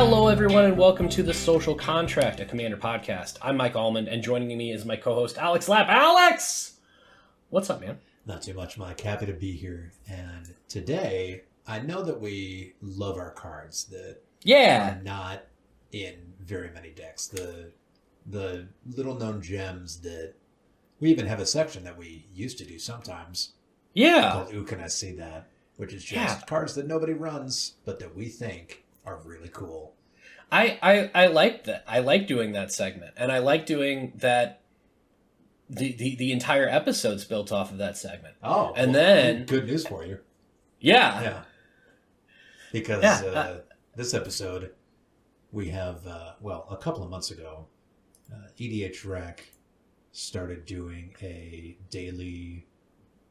Hello, everyone, and welcome to The Social Contract, a Commander podcast. I'm Mike Allman, and joining me is my co-host, Alex Lapp. Alex! What's up, man? Not too much, Mike. Happy to be here. And today, I know that we love our cards that are not in very many decks. The little-known gems that we even have a section that we used to do sometimes. Yeah. Called Ooh, Can I See That? Which is just cards that nobody runs, but that we think are really cool. I like that. I like doing that segment, and I like doing that. The entire episode's built off of that segment. Oh, and well, then good news for you. Yeah. Because this episode, we have a couple of months ago, EDHREC started doing a daily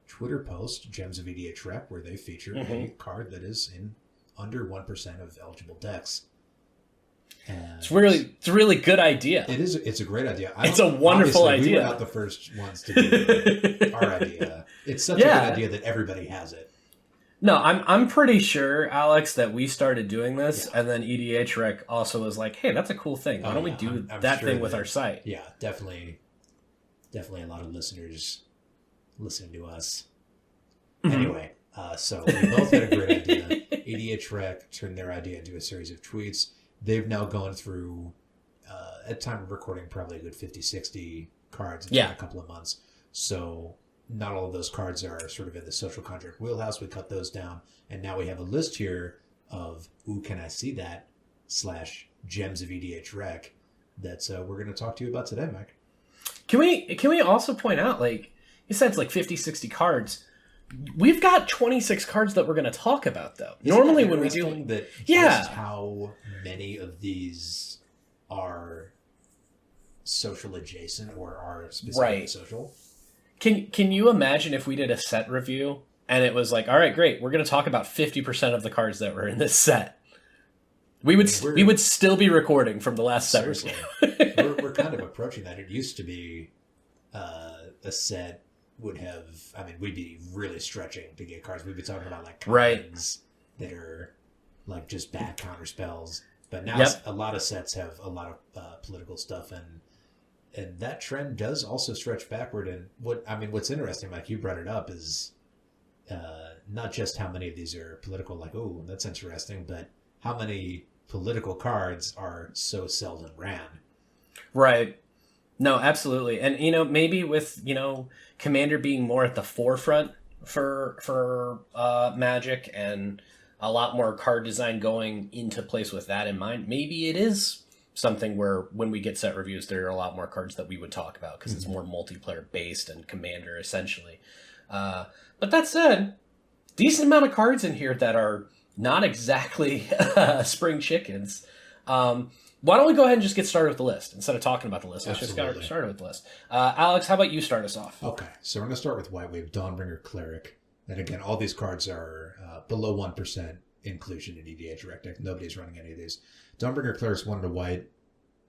Twitter post, Gems of EDHREC, where they feature a card that is in under 1% of eligible decks. And it's a really good idea. It is. It's a great idea. It's a wonderful idea. We were not the first ones to do our idea. It's such a good idea that everybody has it. No, I'm pretty sure, Alex, that we started doing this, and then EDHREC also was like, "Hey, that's a cool thing. Why don't we do that thing with our site?" Yeah, definitely a lot of listeners listening to us. Anyway, so we both had a great idea. EDHREC turned their idea into a series of tweets. They've now gone through, at time of recording, probably a good 50, 60 cards in a couple of months. So not all of those cards are sort of in the social contract wheelhouse. We cut those down, and now we have a list here of Ooh, Can I See That? / Gems of EDHREC that we're going to talk to you about today, Mike. Can we also point out, like, you said it's like 50, 60 cards. We've got 26 cards that we're going to talk about, though. Normally when we do that, just how many of these are social adjacent or are specifically social. Can you imagine if we did a set review and it was like, all right, great, we're going to talk about 50% of the cards that were in this set. We would still be recording from the last set review. we're kind of approaching that. It used to be a set would have, we'd be really stretching to get cards. We'd be talking about like cards that are like just bad counter spells. But now a lot of sets have a lot of political stuff, and that trend does also stretch backward. And what's interesting, Mike, you brought it up, is not just how many of these are political, like, oh, that's interesting, but how many political cards are so seldom ran. Right. No, absolutely. And, maybe with, Commander being more at the forefront for Magic and a lot more card design going into place with that in mind, maybe it is something where when we get set reviews, there are a lot more cards that we would talk about because it's more multiplayer based and Commander essentially. But that said, decent amount of cards in here that are not exactly spring chickens. Why don't we go ahead and just get started with the list instead of talking about the list? Let's just get started with the list. Alex, how about you start us off? Okay, so we're going to start with White. We have Dawnbringer Cleric. And again, all these cards are below 1% inclusion in EDHREC deck. Nobody's running any of these. Dawnbringer Cleric's 1 and a white.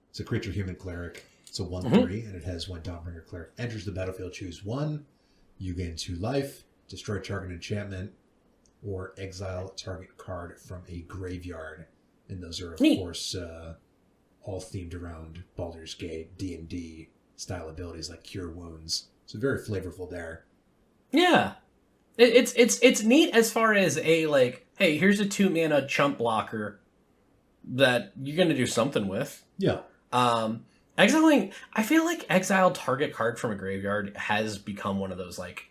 It's a creature human cleric. It's a 1/3, and it has when Dawnbringer Cleric enters the battlefield, choose 1. You gain 2 life, destroy target enchantment, or exile target card from a graveyard. And those are, of course, all themed around Baldur's Gate, D&D style abilities like Cure Wounds. So very flavorful there. Yeah. It's neat as far as a, like, hey, here's a 2-mana chump blocker that you're going to do something with. Yeah. Exiling, I feel like exile target card from a graveyard has become one of those, like,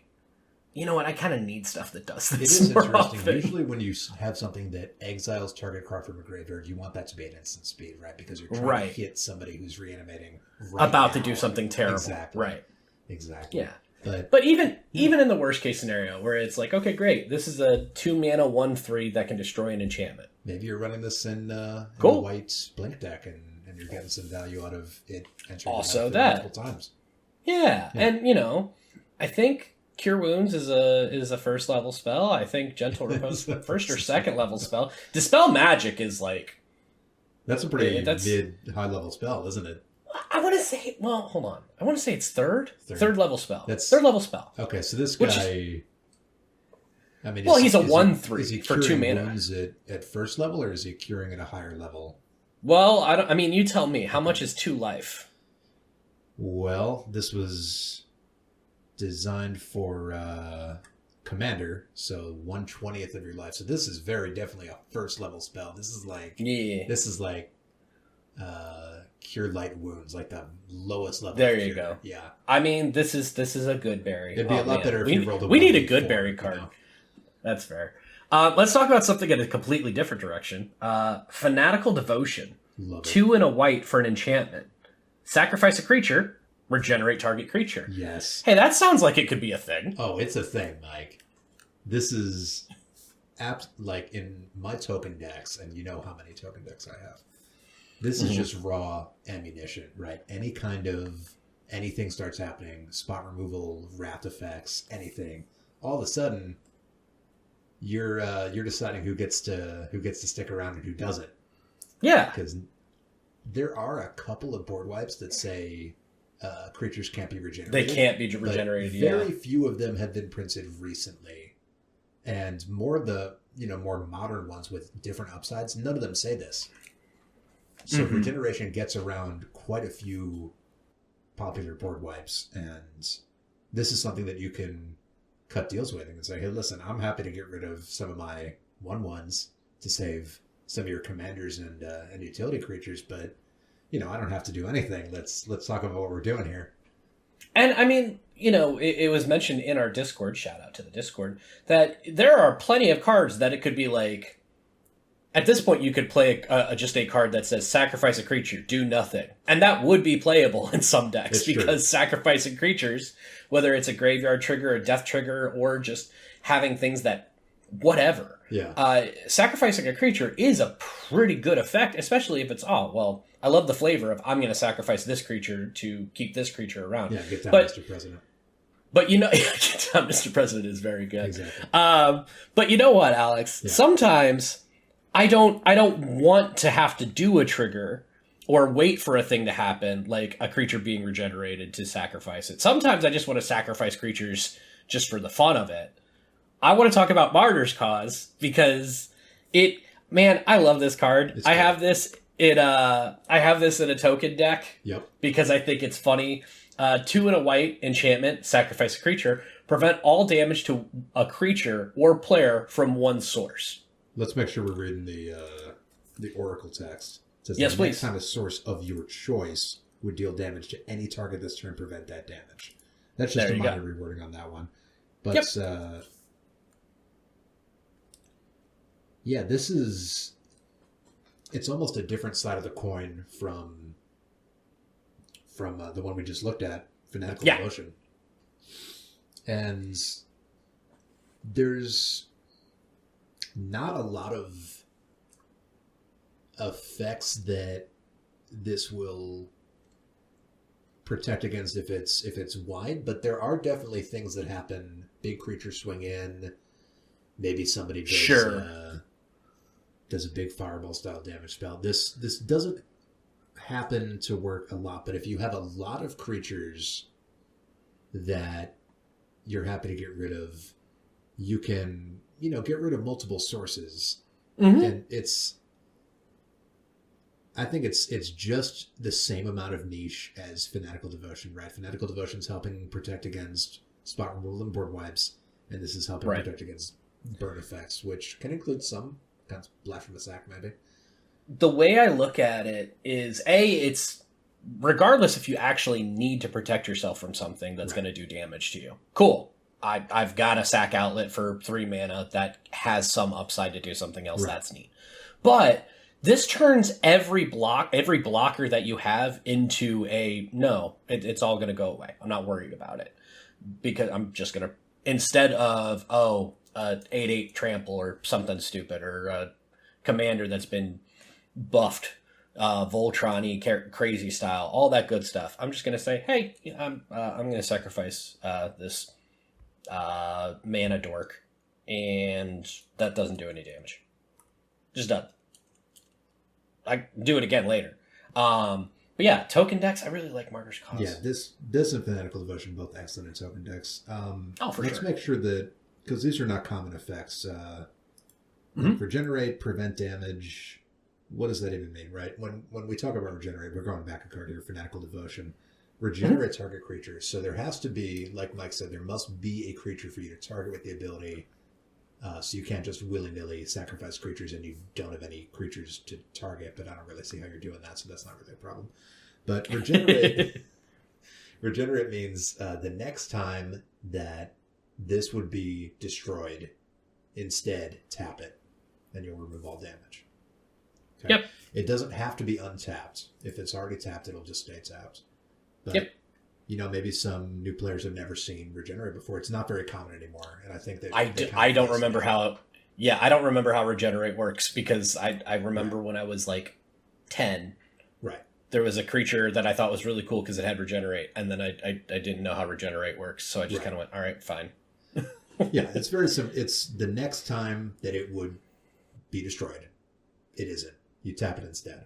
you know what, I kind of need stuff that does this. It is more interesting. often. Usually when you have something that exiles target card from a graveyard, you want that to be an instant speed, right? Because you're trying to hit somebody who's reanimating about to do something terrible. Exactly. Right. Exactly. Yeah. But even in the worst case scenario where it's like, okay, great, this is a 2-mana 1/3 that can destroy an enchantment. Maybe you're running this in a white blink deck and you're getting some value out of it entering also multiple times. Yeah. And I think Cure Wounds is a first level spell. I think Gentle Repose first or second level spell. Dispel Magic is like, that's a pretty mid high level spell, isn't it? I want to say, well, hold on. I want to say it's third level spell. That's third level spell. Okay, so this guy, he's a 1/3 for 2 mana. Is it at first level, or is he curing at a higher level? Well, I mean, you tell me. How much is 2 life? Well, this was designed for commander, so 1/20th of your life. So this is very definitely a first level spell. This is like cure light wounds, like the lowest level. There you go. Yeah. I mean, this is a good berry. It'd be a lot better if you rolled a We need a 1d4, good berry card. You know? That's fair. Let's talk about something in a completely different direction. Fanatical Devotion. Love it. 2 and a white for an enchantment. Sacrifice a creature, regenerate target creature. Yes. Hey, that sounds like it could be a thing. Oh, it's a thing, Mike. This is like in my token decks, and you know how many token decks I have. This is just raw ammunition, right? Anything starts happening, spot removal, wrath effects, anything. All of a sudden, you're deciding who gets to stick around and who doesn't. Yeah, because there are a couple of board wipes that say creatures can't be regenerated. They can't be regenerated. Very few of them have been printed recently, and more of the more modern ones with different upsides. None of them say this. So regeneration gets around quite a few popular board wipes, and this is something that you can cut deals with and say, hey, listen, I'm happy to get rid of some of my 1/1s to save some of your commanders and utility creatures, but I don't have to do anything. Let's talk about what we're doing here. And I mean, it was mentioned in our Discord, shout out to the Discord, that there are plenty of cards that it could be like, at this point, you could play just a card that says sacrifice a creature, do nothing. And that would be playable in some decks It's because true. Sacrificing creatures, whether it's a graveyard trigger, a death trigger, or just having things that, whatever. Yeah. Sacrificing a creature is a pretty good effect, especially if it's, I love the flavor of I'm going to sacrifice this creature to keep this creature around. Yeah, get down, Mr. President. But get down, Mr. President is very good. Exactly. But you know what, Alex? Yeah. Sometimes I don't want to have to do a trigger or wait for a thing to happen, like a creature being regenerated to sacrifice it. Sometimes I just want to sacrifice creatures just for the fun of it. I want to talk about Martyr's Cause because I love this card. I have this in a token deck. Yep. Because I think it's funny. 2 and a white enchantment, sacrifice a creature, prevent all damage to a creature or player from one source. Let's make sure we're reading the Oracle text. It says Yes, the please. next time a source of your choice would deal damage to any target this turn, prevent that damage. That's just a minor rewording on that one. But this is, it's almost a different side of the coin from the one we just looked at, Fanatical Devotion. And there's not a lot of effects that this will protect against if it's wide, but there are definitely things that happen. Big creatures swing in, maybe somebody does a big fireball style damage spell. This doesn't happen to work a lot, but if you have a lot of creatures that you're happy to get rid of, you can get rid of multiple sources. And I think it's just the same amount of niche as Fanatical Devotion, right? Fanatical Devotion is helping protect against spot removal and board wipes, and this is helping protect against burn effects, which can include some kind of blast from the sack, maybe. The way I look at it is, it's regardless if you actually need to protect yourself from something that's going to do damage to you. Cool. I've got a sack outlet for 3 mana that has some upside to do something else. Right. That's neat. But this turns every blocker that you have into it's all going to go away. I'm not worried about it because I'm just going to, instead of, 8/8 trample or something stupid, or a commander that's been buffed, Voltron-y, crazy style, all that good stuff. I'm just going to say, hey, I'm going to sacrifice this mana dork, and that doesn't do any damage. Just done. I do it again later. But yeah, token decks, I really like Martyr's Cause. Yeah, this and Fanatical Devotion, both excellent in token decks. Let's make sure that, because these are not common effects, regenerate, prevent damage, what does that even mean, right? When we talk about regenerate, we're going back a card here, Fanatical Devotion. Regenerate target creatures. So there has to be, like Mike said, there must be a creature for you to target with the ability. So you can't just willy-nilly sacrifice creatures and you don't have any creatures to target, but I don't really see how you're doing that, so that's not really a problem. But regenerate regenerate means the next time that this would be destroyed, instead tap it and you'll remove all damage. Okay? Yep. It doesn't have to be untapped. If it's already tapped, it'll just stay tapped. But, yep. Maybe some new players have never seen regenerate before. It's not very common anymore, and I think that I don't remember how. Yeah, I don't remember how regenerate works because I remember when I was like 10. Right. There was a creature that I thought was really cool because it had regenerate, and then I didn't know how regenerate works, so I just kind of went, all right, fine. Yeah, it's very simple. It's the next time that it would be destroyed. It isn't. You tap it instead.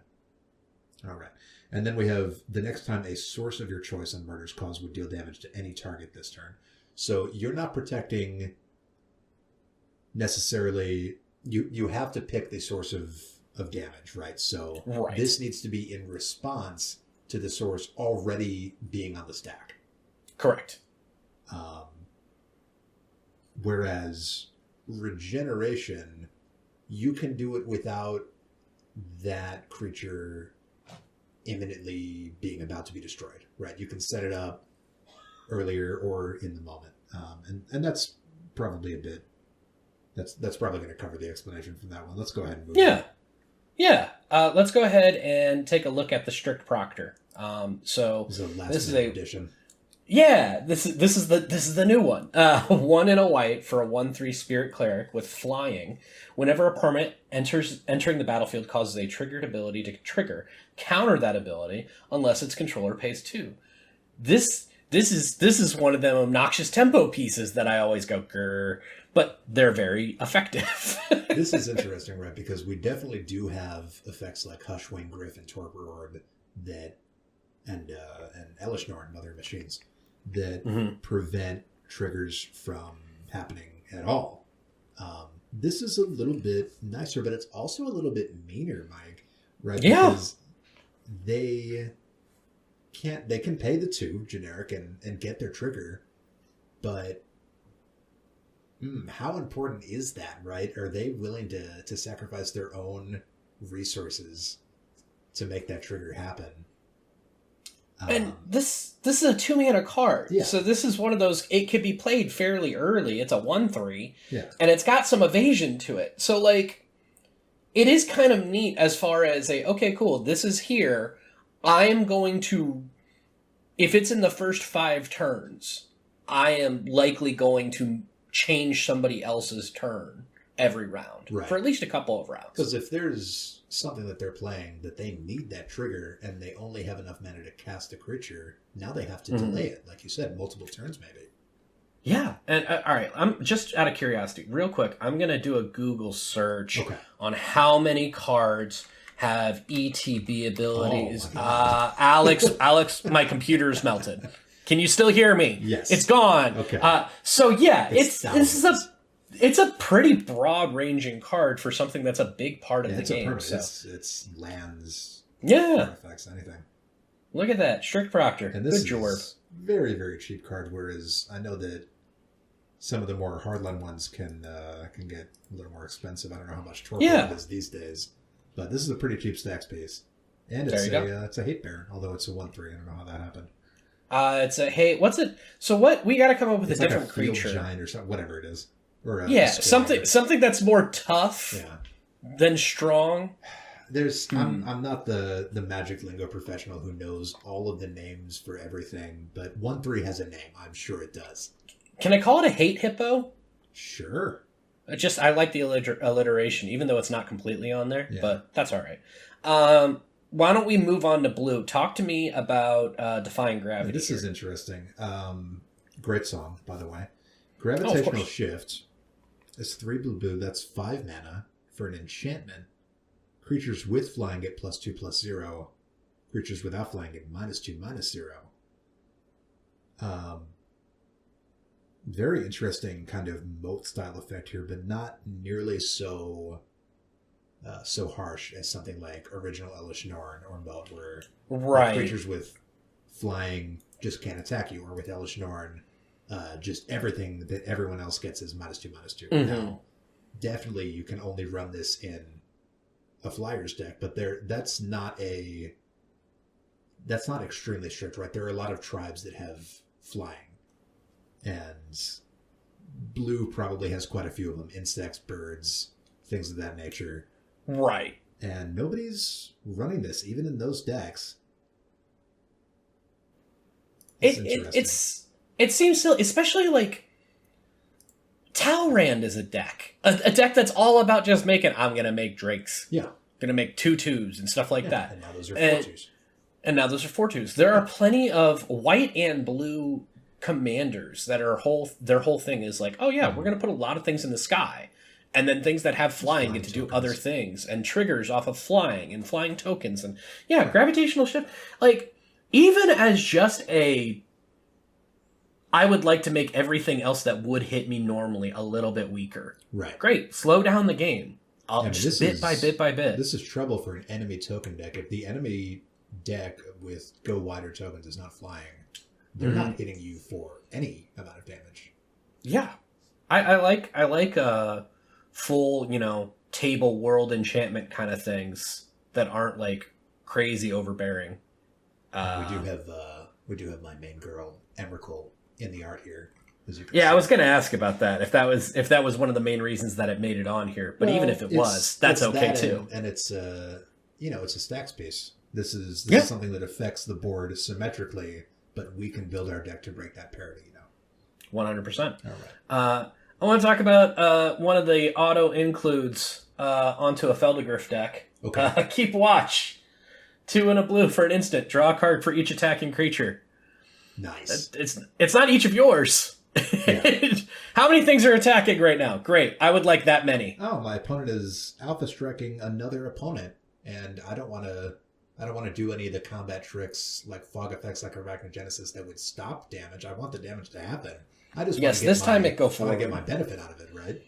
All right. And then we have the next time a source of your choice on Murder's Cause would deal damage to any target this turn. So you're not protecting necessarily. You have to pick the source of damage, right? So this needs to be in response to the source already being on the stack. Correct. Whereas regeneration, you can do it without that creature imminently being about to be destroyed, right? You can set it up earlier or in the moment, and that's probably a bit. That's probably going to cover the explanation from that one. Let's go ahead and move. Yeah. Let's go ahead and take a look at the Strict Proctor. So this is a last edition. Yeah, this is the new one. 1 and a white for a 1/3 Spirit Cleric with flying. Whenever a permanent entering the battlefield causes a triggered ability to trigger, counter that ability unless its controller pays 2. This is one of them obnoxious tempo pieces that I always go grr, but they're very effective. This is interesting, right? Because we definitely do have effects like Hushwing, Griff, and Torpor Orb that and Elishnorn and other machines that prevent triggers from happening at all. This is a little bit nicer, but it's also a little bit meaner, Mike. Right? Yeah. Because they can pay the 2 generic and get their trigger, but how important is that, right? Are they willing to sacrifice their own resources to make that trigger happen? And this is a 2-mana card. Yeah. So this is one of those, it could be played fairly early. It's a 1/3. Yeah. And it's got some evasion to it. So, like, it is kind of neat as far as okay, cool, this is here. I am going to, if it's in the first 5 turns, I am likely going to change somebody else's turn every round. Right. For at least a couple of rounds. Because if there's something that they're playing that they need that trigger and they only have enough mana to cast the creature, now they have to delay it, like you said, multiple turns maybe. Yeah. And all right, I'm just out of curiosity, real quick, I'm going to do a Google search on how many cards have ETB abilities. Alex, my computer's melted. Can you still hear me? Yes. It's gone. Okay. So yeah, it's a pretty broad-ranging card for something that's a big part of the game. It's lands, artifacts, anything. Look at that, Strict Proctor. And this Good is very, very cheap card. Whereas I know that some of the more hardline ones can get a little more expensive. I don't know how much Torpor is these days, but this is a pretty cheap stacks piece, and it's a hate bear. Although it's a 1/3, I don't know how that happened. It's a what's it? So what? We got to come up with a different like a creature, giant or something, whatever it is. Or something that's more tough than strong. I'm not the magic lingo professional who knows all of the names for everything, but 1/3 has a name. I'm sure it does. Can I call it a hate hippo? Sure. I like the alliteration, even though it's not completely on there, but that's all right. Why don't we move on to blue? Talk to me about Defying Gravity. This is interesting. Great song, by the way. Gravitational Shift is 3 blue. That's 5 mana for an enchantment. Creatures with flying get +2/+0. Creatures without flying get -2/-0. Very interesting kind of moat style effect here, but not nearly so so harsh as something like original Elish Norn or Moat, where Right. creatures with flying just can't attack you, or with Elish Norn, just everything that everyone else gets is -2/-2. Mhm. Now, definitely you can only run this in a Flyers deck, but that's not extremely strict, right? There are a lot of tribes that have flying, and blue probably has quite a few of them: insects, birds, things of that nature. Right. And nobody's running this, even in those decks. It seems silly, especially like Talrand is a deck, a deck that's all about just making. I'm gonna make Drakes. Yeah, gonna make 2/2s and stuff like that. And now those are 4/2s. And now those are 4/2s. There are plenty of white and blue commanders that are their whole thing is like, oh yeah, we're gonna put a lot of things in the sky. And then things that have flying get to do other things, and triggers off of flying and flying tokens, and gravitational shift. Like, even as just I would like to make everything else that would hit me normally a little bit weaker. Right. Great. Slow down the game. Just bit by bit. This is trouble for an enemy token deck. If the enemy deck with go wider tokens is not flying, they're not hitting you for any amount of damage. Yeah. I like full, table world enchantment kind of things that aren't like crazy overbearing. We do have my main girl, Emrakul, in the art here. As you can see. I was going to ask about that. If that was one of the main reasons that it made it on here, but even if it was, that's okay too. And it's it's a stacks piece. This is something that affects the board symmetrically, but we can build our deck to break that parity. 100%. All right. I want to talk about one of the auto includes onto a Feldegriff deck. Okay. Keep watch. 2 and a blue for an instant. Draw a card for each attacking creature. Nice. It's not each of yours. Yeah. How many things are attacking right now? Great. I would like that many. Oh, my opponent is alpha striking another opponent, and I don't want to do any of the combat tricks like fog effects like Arachnogenesis that would stop damage. I want the damage to happen. I just this time it go forward. I want to get my benefit out of it, right?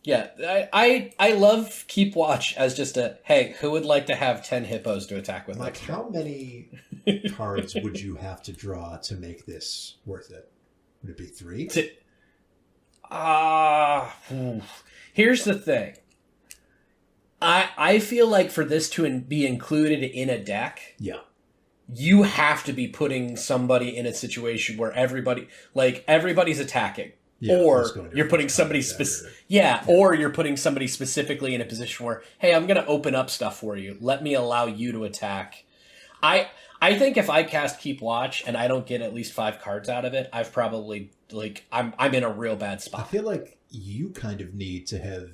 Yeah, I love Keep Watch as just hey, who would like to have 10 hippos to attack with? Like, how many cards would you have to draw to make this worth it? Would it be 3? Here's the thing. I feel like for this to be included in a deck, you have to be putting somebody in a situation where everybody's attacking. Yeah, or you're putting somebody or you're putting somebody specifically in a position where, hey, I'm going to open up stuff for you. Let me allow you to attack. I think if I cast Keep Watch and I don't get at least 5 cards out of it, I've probably I'm in a real bad spot. I feel like you kind of need to have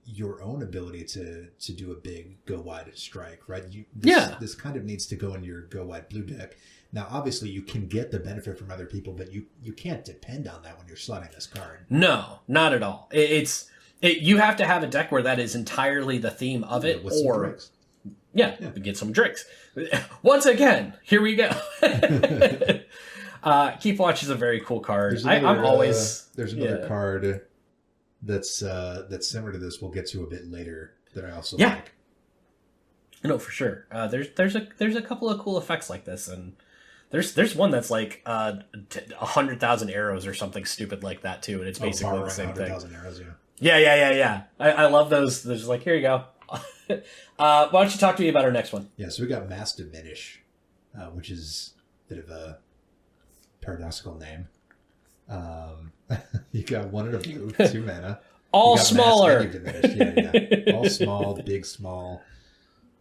your own ability to do a big go wide strike, right? This kind of needs to go in your go wide blue deck. Now, obviously, you can get the benefit from other people, but you can't depend on that when you're slotting this card. No, not at all. You have to have a deck where that is entirely the theme of it, or get some drinks. Once again, here we go. Keep Watch is a very cool card. There's another card that's similar to this. We'll get to a bit later that I also like. No, for sure. There's a couple of cool effects like this, and there's one that's like 100,000 arrows or something stupid like that too, and it's basically the same thing. 100,000 arrows, yeah. I love those. There's like, here you go. Why don't you talk to me about our next one? Yeah, so we got Mass Diminish, which is a bit of a paradoxical name. You got 1 and a blue, 2 mana. All smaller. All small, big, small.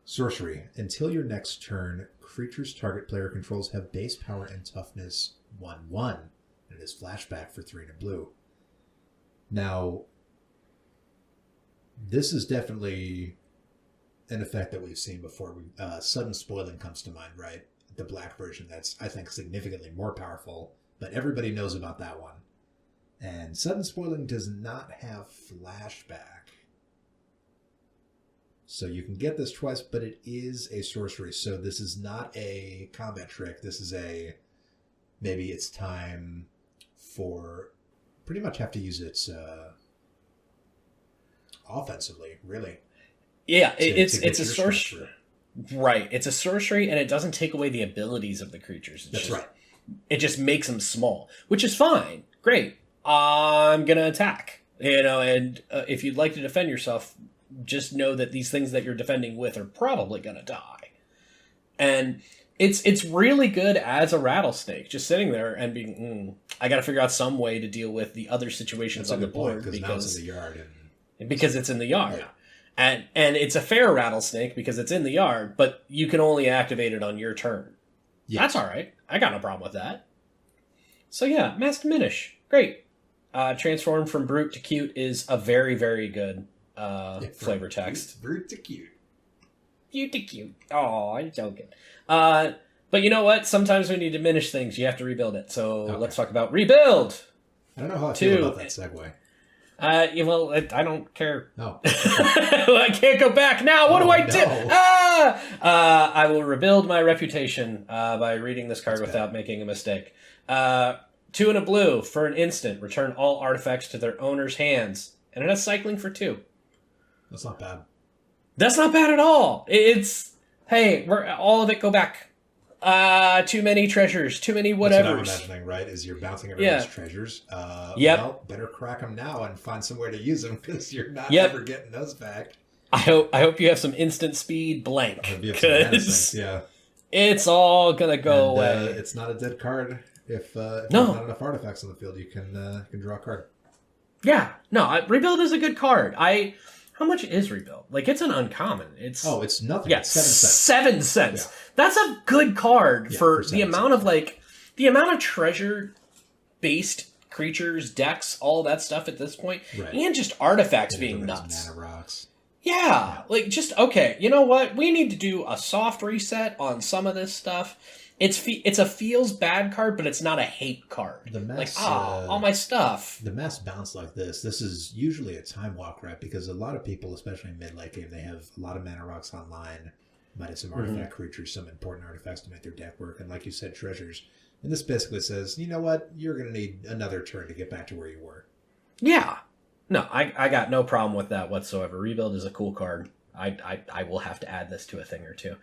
Sorcery. Until your next turn, creatures target player controls have base power and toughness 1/1. And it is flashback for 3 and a blue. Now, this is definitely an effect that we've seen before. Sudden Spoiling comes to mind, right? The black version that's, I think, significantly more powerful, but everybody knows about that one. And Sudden Spoiling does not have flashback. So you can get this twice, but it is a sorcery. So this is not a combat trick. This is maybe it's time for, pretty much have to use it offensively, really. Yeah, to it's get a your sorcery. structure. Right. It's a sorcery, and it doesn't take away the abilities of the creatures. That's right. It just makes them small, which is fine. Great. I'm gonna attack. And if you'd like to defend yourself, just know that these things that you're defending with are probably gonna die. And it's really good as a rattlesnake, just sitting there and being. I got to figure out some way to deal with the other situations on the board because now it's in the yard because it's in the yard. Yeah. And it's a fair rattlesnake because it's in the yard, but you can only activate it on your turn. Yeah. That's all right. I got no problem with that. So yeah, Mass Diminish. Great. Transform from brute to cute is a very, very good flavor text. Brute to cute. Cute to cute. Oh, I'm joking. But you know what? Sometimes when you diminish things, you have to rebuild it. So let's talk about rebuild. I don't know how I feel about that segue. I don't care. No. I can't go back now. What do I do? I will rebuild my reputation by reading this card without making a mistake. 2 and a blue. For an instant, return all artifacts to their owner's hands. And it has cycling for 2. That's not bad. That's not bad at all. It's, hey, all of it go back. Too many treasures, too many whatevers. That's what I'm imagining, right? Is you're bouncing everyone's treasures. Well, better crack them now and find somewhere to use them because you're not ever getting those back. I hope you have some instant speed blank because it's all gonna go away. It's not a dead card if there's not enough artifacts on the field. You can draw a card. Yeah, no, rebuild is a good card. How much is rebuild? Like, it's an uncommon. It's nothing. Yeah, it's 7 cents. 7 cents. Yeah. That's a good card for the amount of treasure-based creatures, decks, all that stuff at this point, and just artifacts being nuts. Mana rocks. Yeah, like just okay. You know what? We need to do a soft reset on some of this stuff. It's a feels bad card, but it's not a hate card. The mass, all my stuff. The mass bounce like this is usually a time walk, right? Because a lot of people, especially in mid-late game, they have a lot of mana rocks online, might have some artifact creatures, some important artifacts to make their deck work, and like you said, treasures. And this basically says, you know what? You're going to need another turn to get back to where you were. Yeah. No, I got no problem with that whatsoever. Rebuild is a cool card. I will have to add this to a thing or two.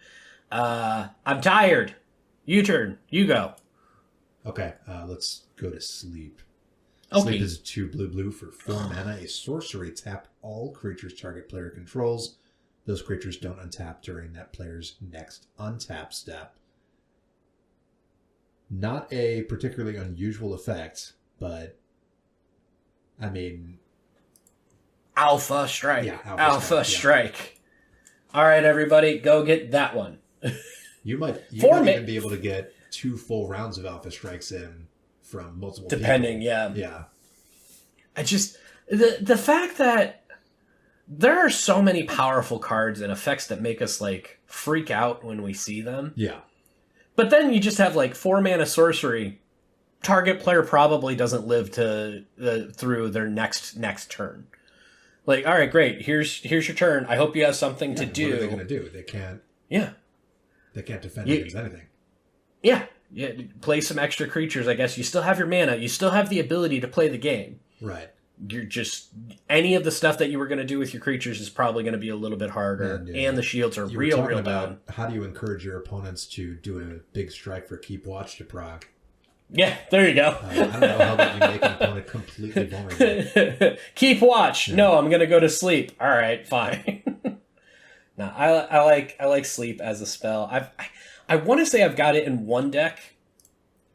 I'm tired. U-turn. You go. Okay, let's go to sleep. Okay. Sleep is 2 blue for 4 mana. A sorcery. Tap all creatures target player controls. Those creatures don't untap during that player's next untap step. Not a particularly unusual effect, but I mean... Alpha Strike. Yeah, Alpha Strike. All right, everybody, go get that one. You might even be able to get 2 full rounds of Alpha Strikes in from multiple depending, people. Yeah. I just... The fact that there are so many powerful cards and effects that make us, like, freak out when we see them. Yeah. But then you just have, like, 4 mana sorcery. Target player probably doesn't live to through their next turn. Like, all right, great. Here's your turn. I hope you have something to do. What are they going to do? They can't. Yeah. They can't defend against anything. Yeah. Play some extra creatures, I guess. You still have your mana. You still have the ability to play the game. Right. You're just... Any of the stuff that you were going to do with your creatures is probably going to be a little bit harder. And the shields are real bad. How do you encourage your opponents to do a big strike for Keep Watch to proc? Yeah, there you go. I don't know how about you make an opponent completely vulnerable. Keep Watch. Yeah. No, I'm going to go to sleep. All right, fine. No, I like sleep as a spell. I want to say I've got it in one deck.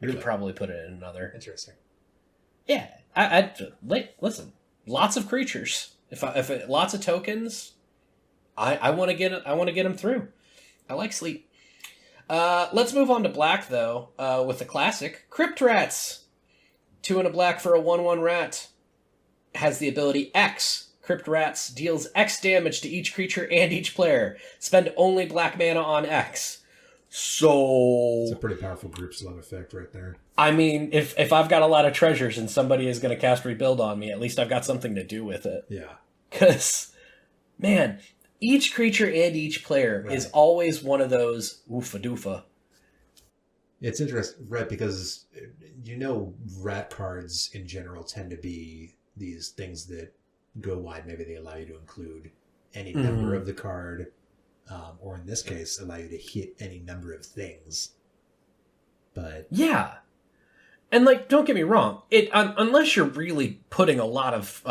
Really? I could probably put it in another. Interesting. Yeah, listen. Lots of creatures. If lots of tokens, I want to get it. I want to get them through. I like sleep. Let's move on to black though. With the classic Crypt Rats. 2 and a black for a 1/1 rat. Has the ability X. Crypt Rats deals X damage to each creature and each player. Spend only black mana on X. So... It's a pretty powerful group slug effect right there. I mean, if I've got a lot of treasures and somebody is going to cast Rebuild on me, at least I've got something to do with it. Yeah. Because, man, each creature and each player is always one of those oofa-doofa. It's interesting, right, because, rat cards in general tend to be these things that go wide. Maybe they allow you to include any number of the card, or in this case, allow you to hit any number of things. But yeah. And, like, don't get me wrong. Unless you're really putting a lot of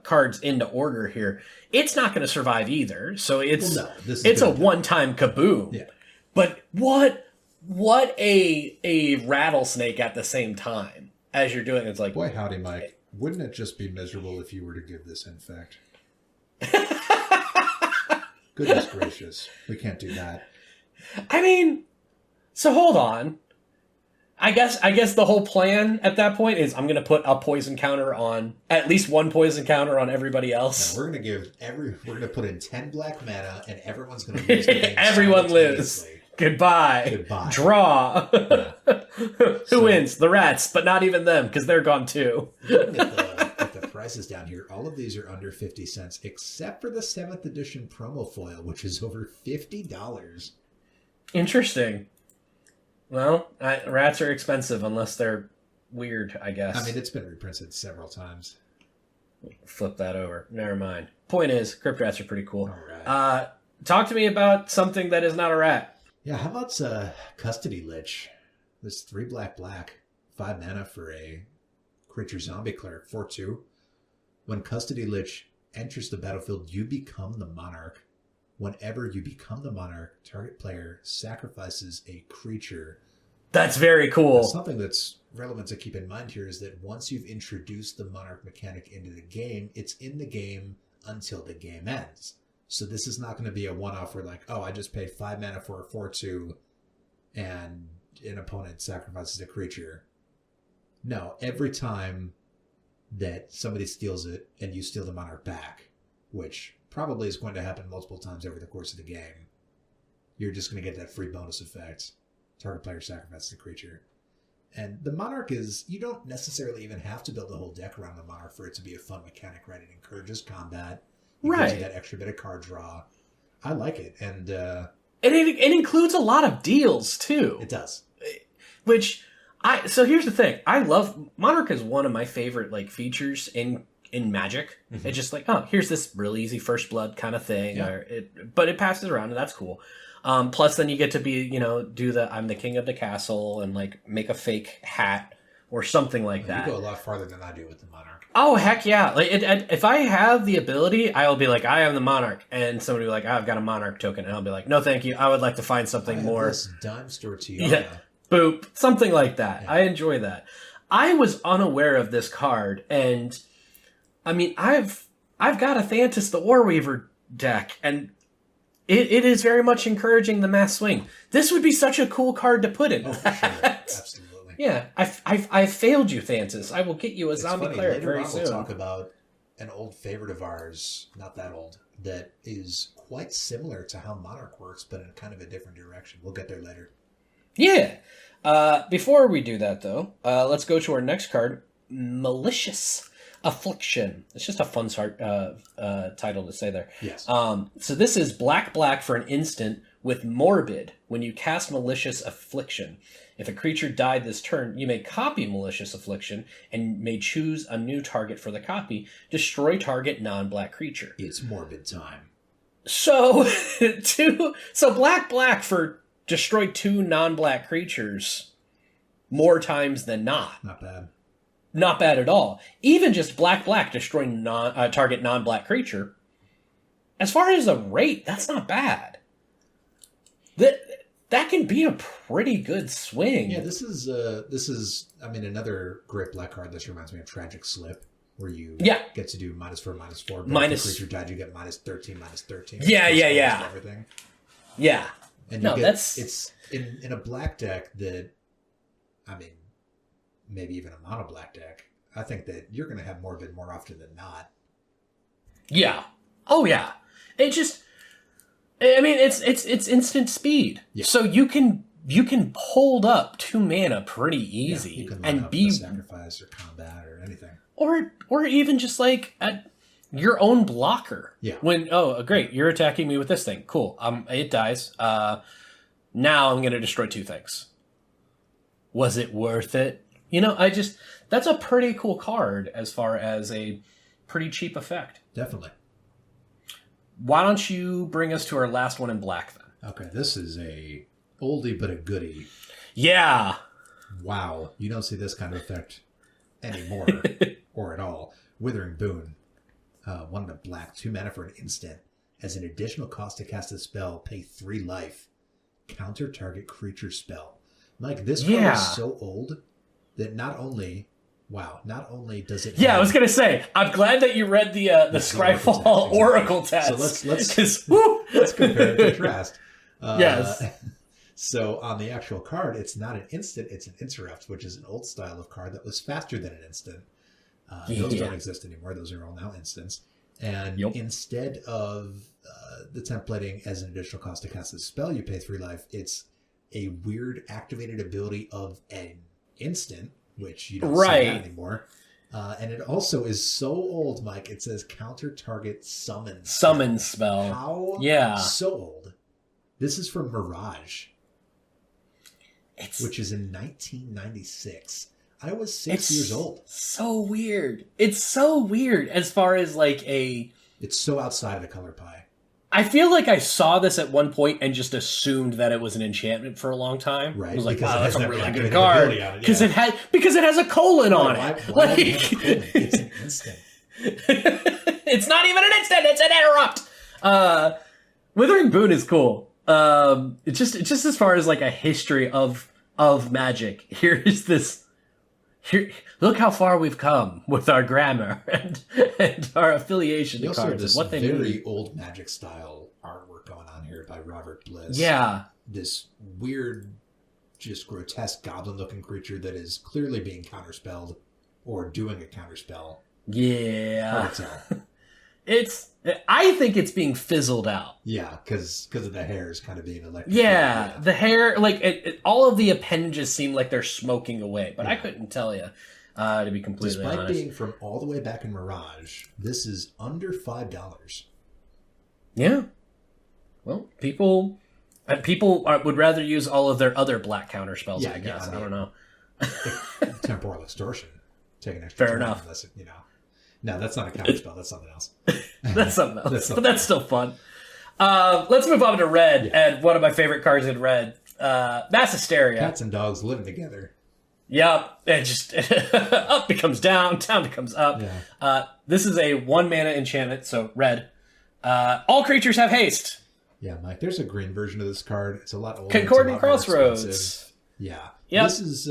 cards into order here, it's not going to survive either. So it's a one-time kaboom. Yeah. But what a rattlesnake at the same time as you're doing it. It's like, boy, howdy, Mike. Wouldn't it just be miserable if you were to give this infect? Goodness gracious. We can't do that. I mean, so hold on. I guess the whole plan at that point is I'm going to put a poison counter on, at least one poison counter on everybody else. No, we're going to put in 10 black mana, and everyone's going to lose the game. Everyone lose. Goodbye. Draw. Yeah. Who wins? The rats, but not even them, because they're gone too. Looking at the prices down here, all of these are under 50 cents, except for the 7th edition promo foil, which is over $50. Interesting. Well, rats are expensive unless they're weird, I guess. I mean, it's been reprinted several times. Flip that over. Never mind. Point is, crypt rats are pretty cool. All right. Talk to me about something that is not a rat. Yeah, how about Custody Lich? This 3 black, 5 mana for a creature zombie cleric, 4/2. When Custody Lich enters the battlefield, you become the monarch. Whenever you become the monarch, target player sacrifices a creature. That's very cool. Something that's relevant to keep in mind here is that once you've introduced the monarch mechanic into the game, it's in the game until the game ends. So this is not going to be a one-off where like, oh, I just paid 5 mana for a 4/2 and an opponent sacrifices a creature. No, every time that somebody steals it and you steal the monarch back, which probably is going to happen multiple times over the course of the game, you're just going to get that free bonus effect. Target player sacrifices the creature. And the monarch is, you don't necessarily even have to build a whole deck around the monarch for it to be a fun mechanic, right? It encourages combat. It gives you that extra bit of card draw. I like it. And it includes a lot of deals too. It does. So here's the thing. I love Monarch is one of my favorite like features in Magic. Mm-hmm. It's just like, oh, here's this really easy first blood kind of thing. Yeah. But it passes around and that's cool. Plus then you get to be, do the I'm the king of the castle and like make a fake hat or something like that. You go a lot farther than I do with the Monarch. Oh, heck yeah. Like if I have the ability, I'll be like, I am the Monarch. And somebody will be like, I've got a Monarch token. And I'll be like, no, thank you. I would like to find something more. This dime store to you. Yeah. Boop. Something like that. Yeah. I enjoy that. I was unaware of this card. And I mean, I've got a Thantis the Warweaver deck. And it is very much encouraging the mass swing. This would be such a cool card to put in. Oh, for sure. Absolutely. Yeah, I failed you, Thantis. I will get you a zombie cleric very soon. We'll talk about an old favorite of ours, not that old, that is quite similar to how Monarch works, but in kind of a different direction. We'll get there later. Yeah. Before we do that, though, let's go to our next card, Malicious Affliction. It's just a fun title to say there. Yes. So this is black for an instant with Morbid. When you cast Malicious Affliction, if a creature died this turn, you may copy Malicious Affliction and may choose a new target for the copy. Destroy target non-black creature. It's Morbid time. So, black for destroy 2 non-black creatures more times than not. Not bad. Not bad at all. Even just black destroy target non-black creature. As far as a rate, that's not bad. That can be a pretty good swing. Yeah, this is another great black card. This reminds me of Tragic Slip, where you get to do -4/-4. But if the creature died, you get -13/-13. Yeah. Everything. Yeah. And it's in a black deck that, I mean, maybe even a mono black deck. I think that you're going to have Morbid more often than not. Yeah. Oh yeah. It's instant speed. Yeah. So you can hold up 2 mana pretty easy. Yeah, you can line up a sacrifice or combat or anything. Or even just like your own blocker. Yeah. When great, you're attacking me with this thing. Cool. It dies. Now I'm gonna destroy 2 things. Was it worth it? That's a pretty cool card as far as a pretty cheap effect. Definitely. why don't you bring us to our last one in black then? Okay, this is a oldie but a goodie. Yeah. Wow, you don't see this kind of effect anymore, or at all. Withering Boon. 1 and a black, 2 mana for an instant. As an additional cost to cast a spell, pay 3 life. Counter target creature spell. Like, this card is so old that not only does it... Yeah, I was going to say, I'm glad that you read the Scryfall Oracle test. So let's compare and contrast. Yes. So on the actual card, it's not an instant, it's an interrupt, which is an old style of card that was faster than an instant. Those don't exist anymore. Those are all now instants. And instead of the templating as an additional cost to cast a spell, you pay 3 life. It's a weird activated ability of an instant, which you don't see that anymore. And it also is so old, Mike. It says counter target summon spell. How? Yeah. So old. This is from Mirage, which is in 1996. I was 6 years old. So weird. It's so weird as far as like It's so outside of the color pie. I feel like I saw this at one point and just assumed that it was an enchantment for a long time. Right. I was like, because that's a really good card. Because it has a colon on it. Why like, it's an instant. It's not even an instant. It's an interrupt. Withering Boon is cool. It's just as far as like a history of Magic. Here's this. Here, look how far we've come with our grammar and our affiliation to cards and what they mean. Very old Magic style artwork going on here by Robert Bliss. Yeah. This weird, just grotesque goblin-looking creature that is clearly being counterspelled or doing a counterspell. Yeah. Hard to tell. I think it's being fizzled out. Yeah, because of the hairs kind of being electric. Yeah, the hair, like, all of the appendages seem like they're smoking away, but I couldn't tell you, to be completely honest. Despite being from all the way back in Mirage, this is under $5. Yeah. Well, people would rather use all of their other black counter spells, I guess. I don't know. Temporal Extortion. Take an extra Fair enough. Unless it, No, that's not a counterspell. That's something else. That's something else. But that's still fun. Let's move on to red, and one of my favorite cards in red, Mass Hysteria. Cats and dogs living together. Yep. It just up becomes down becomes up. Yeah. This is a 1 mana enchantment, so red. All creatures have haste. Yeah, Mike. There's a green version of this card. It's a lot older. Concordant Crossroads. Yeah. Yep. This is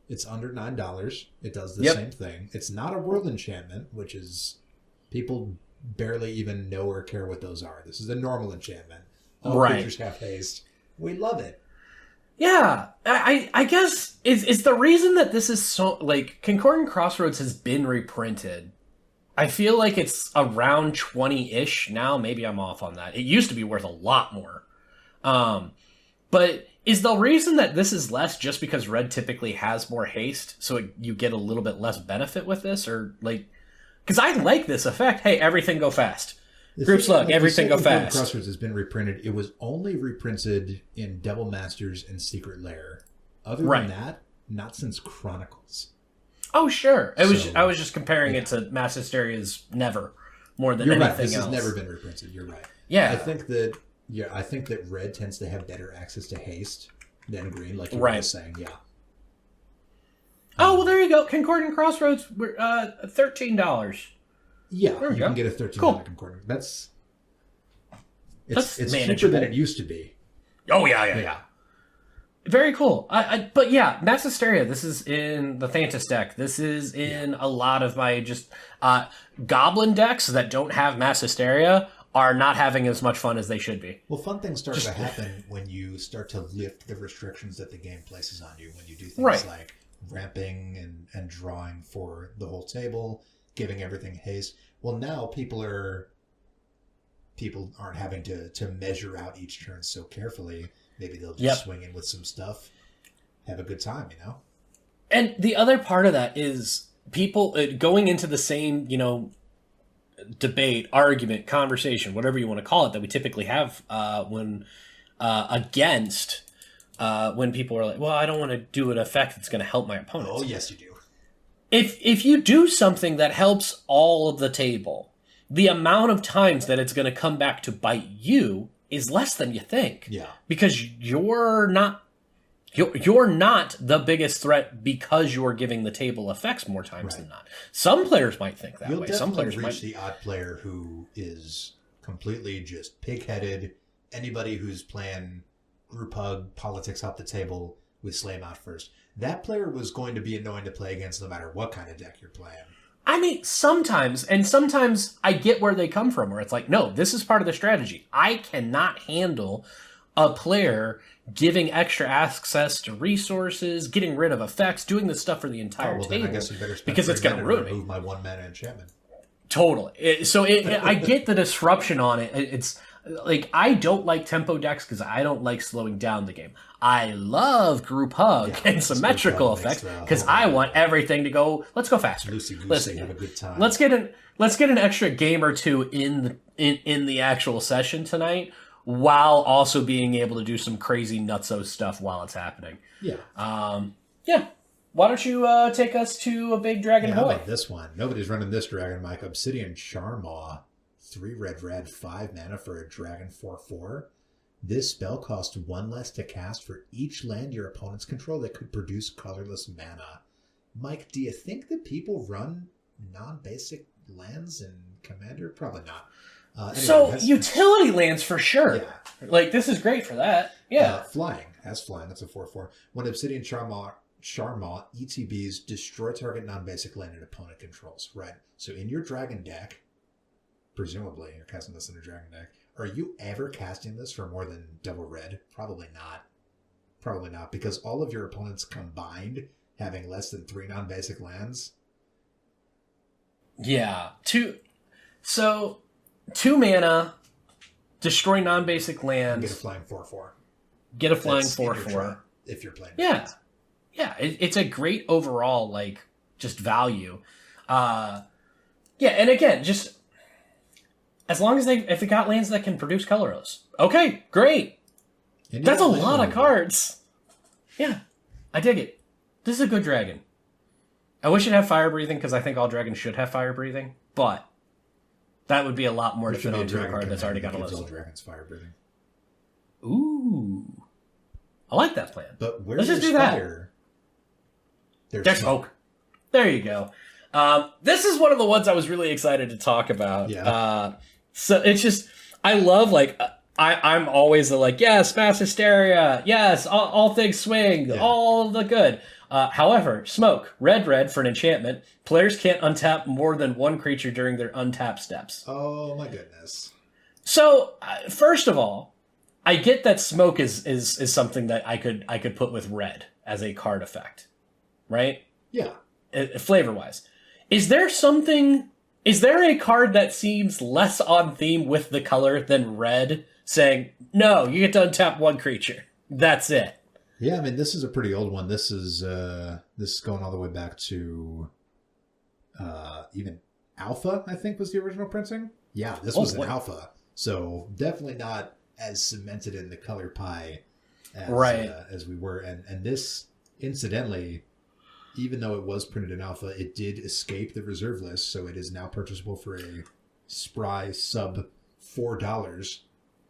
it's under $9. It does the same thing. It's not a world enchantment, which is people barely even know or care what those are. This is a normal enchantment. All creatures have haste. We love it. Yeah, I guess is the reason that this is so, like, Concordant Crossroads has been reprinted. I feel like it's around 20-ish now. Maybe I'm off on that. It used to be worth a lot more. But is the reason that this is less just because red typically has more haste, so you get a little bit less benefit with this? Or, like, because I like this effect. Hey, everything go fast. Group Slug, everything go fast. Crossroads has been reprinted. It was only reprinted in Devil Masters and Secret Lair. Other than that, not since Chronicles. Oh, sure. I was just comparing it to Mass Hysteria's Never more than anything else. This has never been reprinted. You're right. Yeah. I think that red tends to have better access to haste than green, like you were saying. Yeah. Oh, well, there you go. Concordant Crossroads, $13. Yeah, you can get a $13 Concordant. It's cheaper than it used to be. Oh, yeah. Very cool. But yeah, Mass Hysteria, this is in the Thantis deck. This is in a lot of my just Goblin decks that don't have Mass Hysteria are not having as much fun as they should be. Well, fun things start to happen when you start to lift the restrictions that the game places on you. When you do things like ramping and drawing for the whole table, giving everything haste. Well, now people aren't having to measure out each turn so carefully. Maybe they'll just swing in with some stuff, have a good time, And the other part of that is people going into the same, debate, argument, conversation, whatever you want to call it, that we typically have when people are like, well, I don't want to do an effect that's going to help my opponents. Oh, yes, you do. If you do something that helps all of the table, the amount of times that it's going to come back to bite you is less than you think. Yeah. Because you're not the biggest threat because you're giving the table effects more times than not. Some players might think that way. Some players reach might the odd player who is completely just pig-headed. Anybody who's playing group hug, politics off the table, we slay him out first. That player was going to be annoying to play against no matter what kind of deck you're playing. I mean, sometimes I get where they come from, where it's like, no, this is part of the strategy. I cannot handle a player giving extra access to resources, getting rid of effects, doing this stuff for the entire table. Then I guess you better spend because it's going to ruin me. Remove my 1-mana enchantment. Totally. I get the disruption on it. It's like, I don't like tempo decks because I don't like slowing down the game. I love group hug and symmetrical effects because I want everything to go. Let's go faster. Loosey-goosey, have a good time. Let's get an extra game or two in the actual session tonight, while also being able to do some crazy nutso stuff while it's happening. Yeah. Yeah. Why don't you take us to a big dragon How boy? about this one? Nobody's running this dragon, Mike. Obsidian Charmaw. 3 red, 5 mana for a dragon 4/4. This spell costs 1 less to cast for each land your opponents control that could produce colorless mana. Mike, do you think that people run non-basic lands in Commander? Probably not. Anyway, utility lands for sure. Yeah. Like, this is great for that. Yeah. Flying. That's a 4/4. When Obsidian Charmaw ETBs, destroy target non-basic land an opponent controls. Right. So in your dragon deck, presumably you're casting this in a dragon deck, are you ever casting this for more than double red? Probably not, because all of your opponents combined having less than 3 non-basic lands. Yeah. 2 mana, destroy non-basic lands. Get a flying 4/4. Get a flying 4/4. If you're playing. Yeah. Yeah. It's a great overall, like, just value. Yeah. And again, just as long as if they got lands that can produce colorless. Okay, great. That's a lot of cards. Yeah. I dig it. This is a good dragon. I wish it had fire breathing because I think all dragons should have fire breathing, but that would be a lot more to fit onto a card that's already got a list. All dragons fire breathing. Ooh. I like that plan. But where Let's just do fire, that. There's smoke. There you go. This is one of the ones I was really excited to talk about. Yeah. So it's just, I love, like, I'm always the, like, yes, mass hysteria, yes, all things swing, all the good. However, smoke, red for an enchantment. Players can't untap more than 1 creature during their untap steps. Oh my goodness. So, first of all, I get that smoke is something that I could put with red as a card effect, right? Yeah. Flavor-wise. Is there a card that seems less on theme with the color than red, saying, no, you get to untap 1 creature. That's it. Yeah, I mean, this is a pretty old one. This is going all the way back to even Alpha, I think, was the original printing. Yeah, this was an Alpha. So definitely not as cemented in the color pie as we were. And this, incidentally, even though it was printed in Alpha, it did escape the reserve list, so it is now purchasable for a spry sub $4.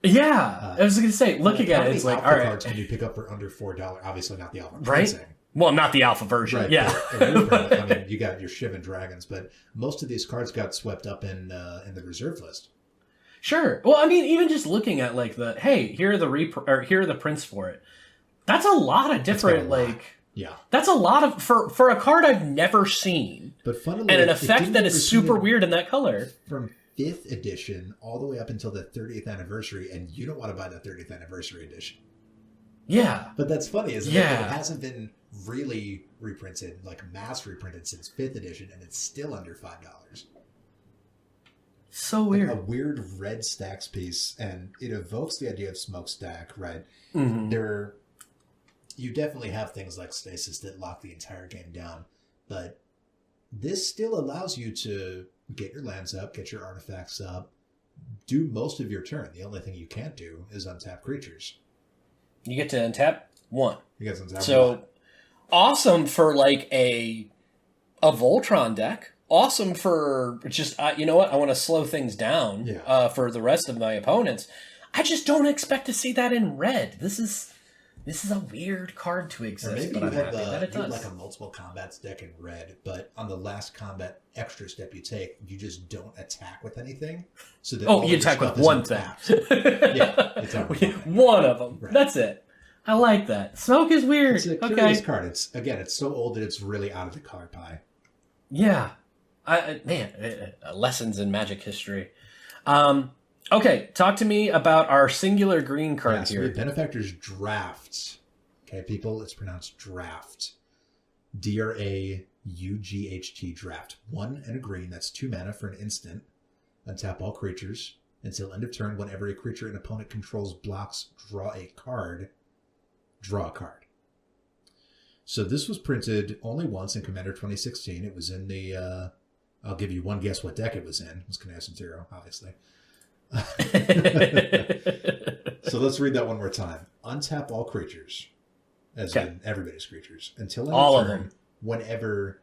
Yeah, I was going to say, looking at it, it's like, all right. Cards can you pick up for under $4? Obviously not the Alpha printing. Right? Well, not the Alpha version, right, yeah. I mean, you got your Shivan Dragons, but most of these cards got swept up in the reserve list. Sure. Well, I mean, even just looking at, like, here are the prints for it. That's a lot of different, Yeah, that's a lot of for a card I've never seen, but funnily, and an effect that is super weird in that color. From 5th edition all the way up until the 30th anniversary, and you don't want to buy the 30th anniversary edition. Yeah, but that's funny, isn't it? It hasn't been really reprinted, like mass reprinted, since 5th edition, and it's still under $5. So weird. Like a weird red stacks piece, and it evokes the idea of smokestack, right? Mm-hmm. You definitely have things like stasis that lock the entire game down, but this still allows you to get your lands up, get your artifacts up, do most of your turn. The only thing you can't do is untap creatures. You get to untap 1. You get to untap 1. So awesome for like a Voltron deck, awesome for just, you know what? I want to slow things down for the rest of my opponents. I just don't expect to see that in red. This is a weird card to exist, or maybe but I'm happy that it you does. have like a multiple combats deck in red, but on the last combat extra step you take, you just don't attack with anything. So that you attack with one thing. One of them. Right. That's it. I like that. Smoke is weird. It's a curious card. It's so old that it's really out of the card pie. Yeah. Lessons in Magic history. Okay, talk to me about our singular green card here. Benefactor's Draft. Okay, people, it's pronounced draft. DRAUGHT, draft. 1 and a green, that's 2 mana for an instant. Untap all creatures. Until end of turn, whenever a creature an opponent controls blocks, draw a card. Draw a card. So this was printed only once in Commander 2016. It was in the... I'll give you one guess what deck it was in. It was Canasta Zero, obviously. So let's read that one more time. Untap all creatures, as in everybody's creatures, until end all of turn, of them. Whenever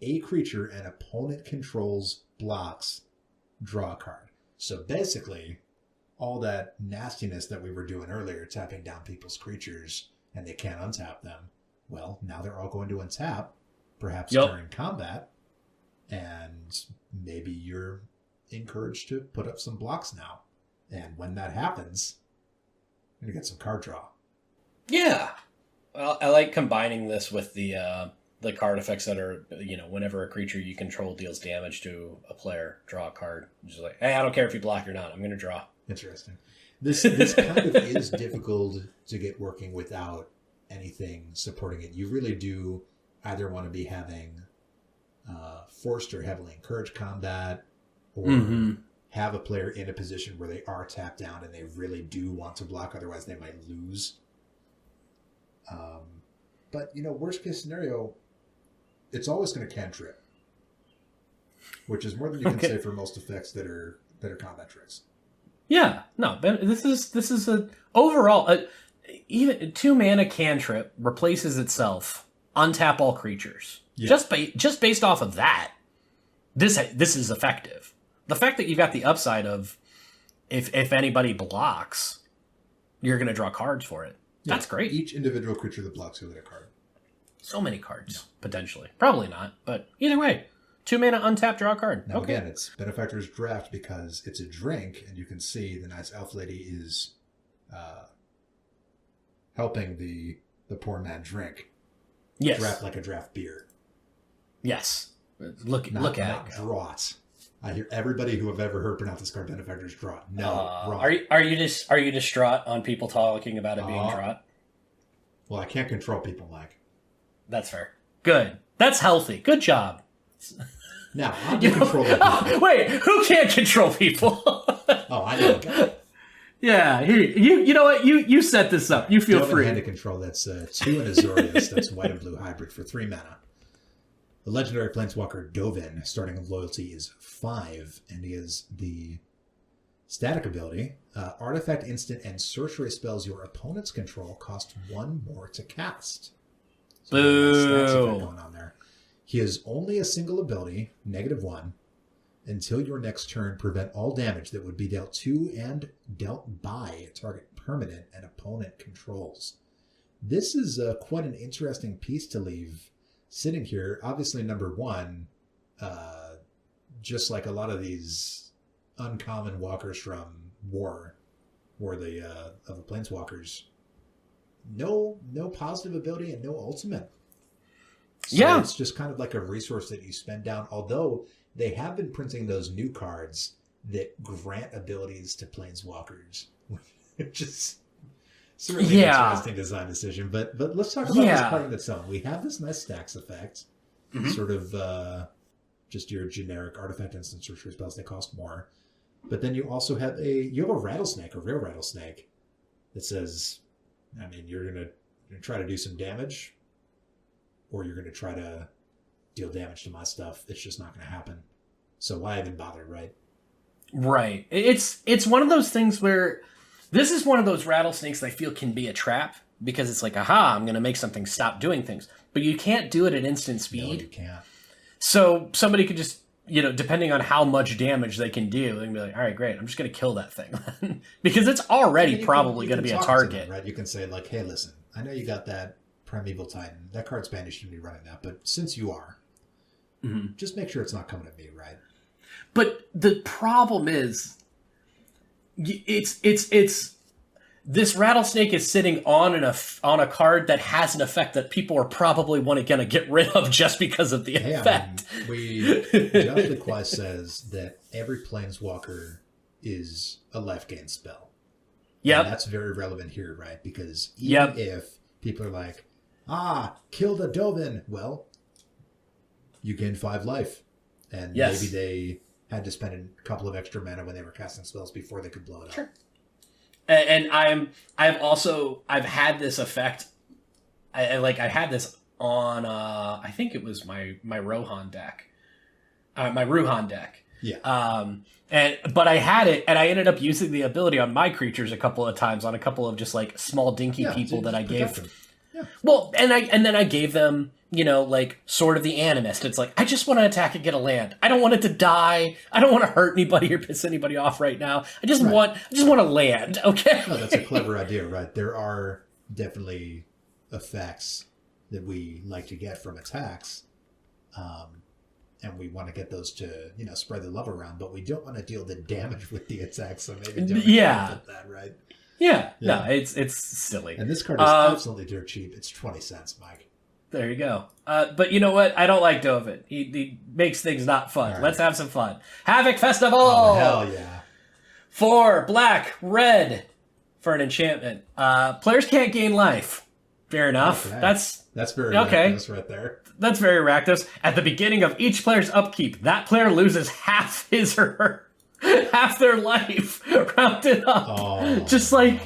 a creature an opponent controls blocks, draw a card. So basically, all that nastiness that we were doing earlier, tapping down people's creatures and they can't untap them, well, now they're all going to untap, perhaps during combat, and maybe you're encouraged to put up some blocks now. And when that happens, you're going to get some card draw. Yeah. Well, I like combining this with the card effects that are, whenever a creature you control deals damage to a player, draw a card. Just like, hey, I don't care if you block or not. I'm going to draw. Interesting. This kind of is difficult to get working without anything supporting it. You really do either want to be having forced or heavily encouraged combat, or have a player in a position where they are tapped down and they really do want to block, otherwise they might lose. But, worst case scenario, it's always going to cantrip, which is more than you can say for most effects that are combat tricks. Yeah, no, this is a overall even 2 mana cantrip replaces itself. Untap all creatures. Yeah. Just based off of that, this is effective. The fact that you've got the upside of if anybody blocks, you're going to draw cards for it. Yeah. That's great. Each individual creature that blocks will get a card. So many cards, potentially. Probably not, but either way. 2 mana, untap, draw a card. Now again, it's Benefactor's Draft because it's a drink, and you can see the nice elf lady is helping the poor man drink. Yes. Draft like a draft beer. Yes. Look at it. Draught. I hear everybody who have ever heard pronounce this card Benefactor's Draught. No, wrong. Are you distraught on people talking about it being draught? Well, I can't control people, Mike. That's fair. Good. That's healthy. Good job. Now, I'm controlling people. Wait, who can't control people? Oh, I know. Yeah, you know what? You set this up. You feel free. Hand of control. That's 2 and Azorius. That's white and blue hybrid for 3 mana. The legendary planeswalker Dovin, starting loyalty is 5, and he has the static ability. Artifact, instant, and sorcery spells your opponent's control cost 1 more to cast. So stats effect going on there. He has only a single ability, -1. Until your next turn, prevent all damage that would be dealt to and dealt by a target permanent an opponent controls. This is quite an interesting piece to leave sitting here. Obviously, number 1, just like a lot of these uncommon walkers from War of the Planeswalkers, no positive ability and no ultimate. So it's just kind of like a resource that you spend down, although they have been printing those new cards that grant abilities to planeswalkers, which is certainly an interesting design decision. But let's talk about this card in its own. We have this nice stacks effect, sort of just your generic artifact instant sorcery spells. They cost more, but then you also have a rattlesnake, a real rattlesnake, that says, I mean, you're gonna try to do some damage, or you're gonna try to deal damage to my stuff. It's just not going to happen. So why even bother, right? Right. It's one of those things where this is one of those rattlesnakes that I feel can be a trap, because it's like, aha, I'm going to make something stop doing things. But you can't do it at instant speed. No, you can't. So somebody could just depending on how much damage they can do, they can be like, all right, great, I'm just going to kill that thing. Because it's already probably going to be a target. Them, right? You can say, like, hey, listen, I know you got that Primeval Titan. That card's banished to be running that, but since you are, just make sure it's not coming at me, right? But the problem is, it's this Rattlesnake is sitting on a card that has an effect that people are probably going to get rid of just because of the effect. I mean, Josh Lequois says that every Planeswalker is a life gain spell. Yeah, that's very relevant here, right? Because even if people are like, kill the Dovin, well, you gain 5 life. And maybe they had to spend a couple of extra mana when they were casting spells before they could blow it up. And I've had this effect. I had this on I think it was my Rohan deck, my Ruhan deck. Yeah. But I had it, and I ended up using the ability on my creatures a couple of times on a couple of just like small dinky people that I gave. Them. Yeah. Well, and then I gave them, like Sword of the Animist. It's like, I just want to attack and get a land. I don't want it to die. I don't want to hurt anybody or piss anybody off right now. I just want to land. Okay. No, that's a clever idea, right? There are definitely effects that we like to get from attacks, and we want to get those to spread the love around, but we don't want to deal the damage with the attacks. So maybe don't that, right? Yeah, no, it's silly. And this card is absolutely dirt cheap. It's 20 cents, Mike. There you go. But you know what? I don't like Dovin. He makes things not fun. Right. Let's have some fun. Havoc Festival! Oh, hell yeah. 4 black, red for an enchantment. Players can't gain life. Fair enough. Okay. That's very Rakdos right there. That's very Rakdos. At the beginning of each player's upkeep, that player loses half his or her half their life rounded up. Just like,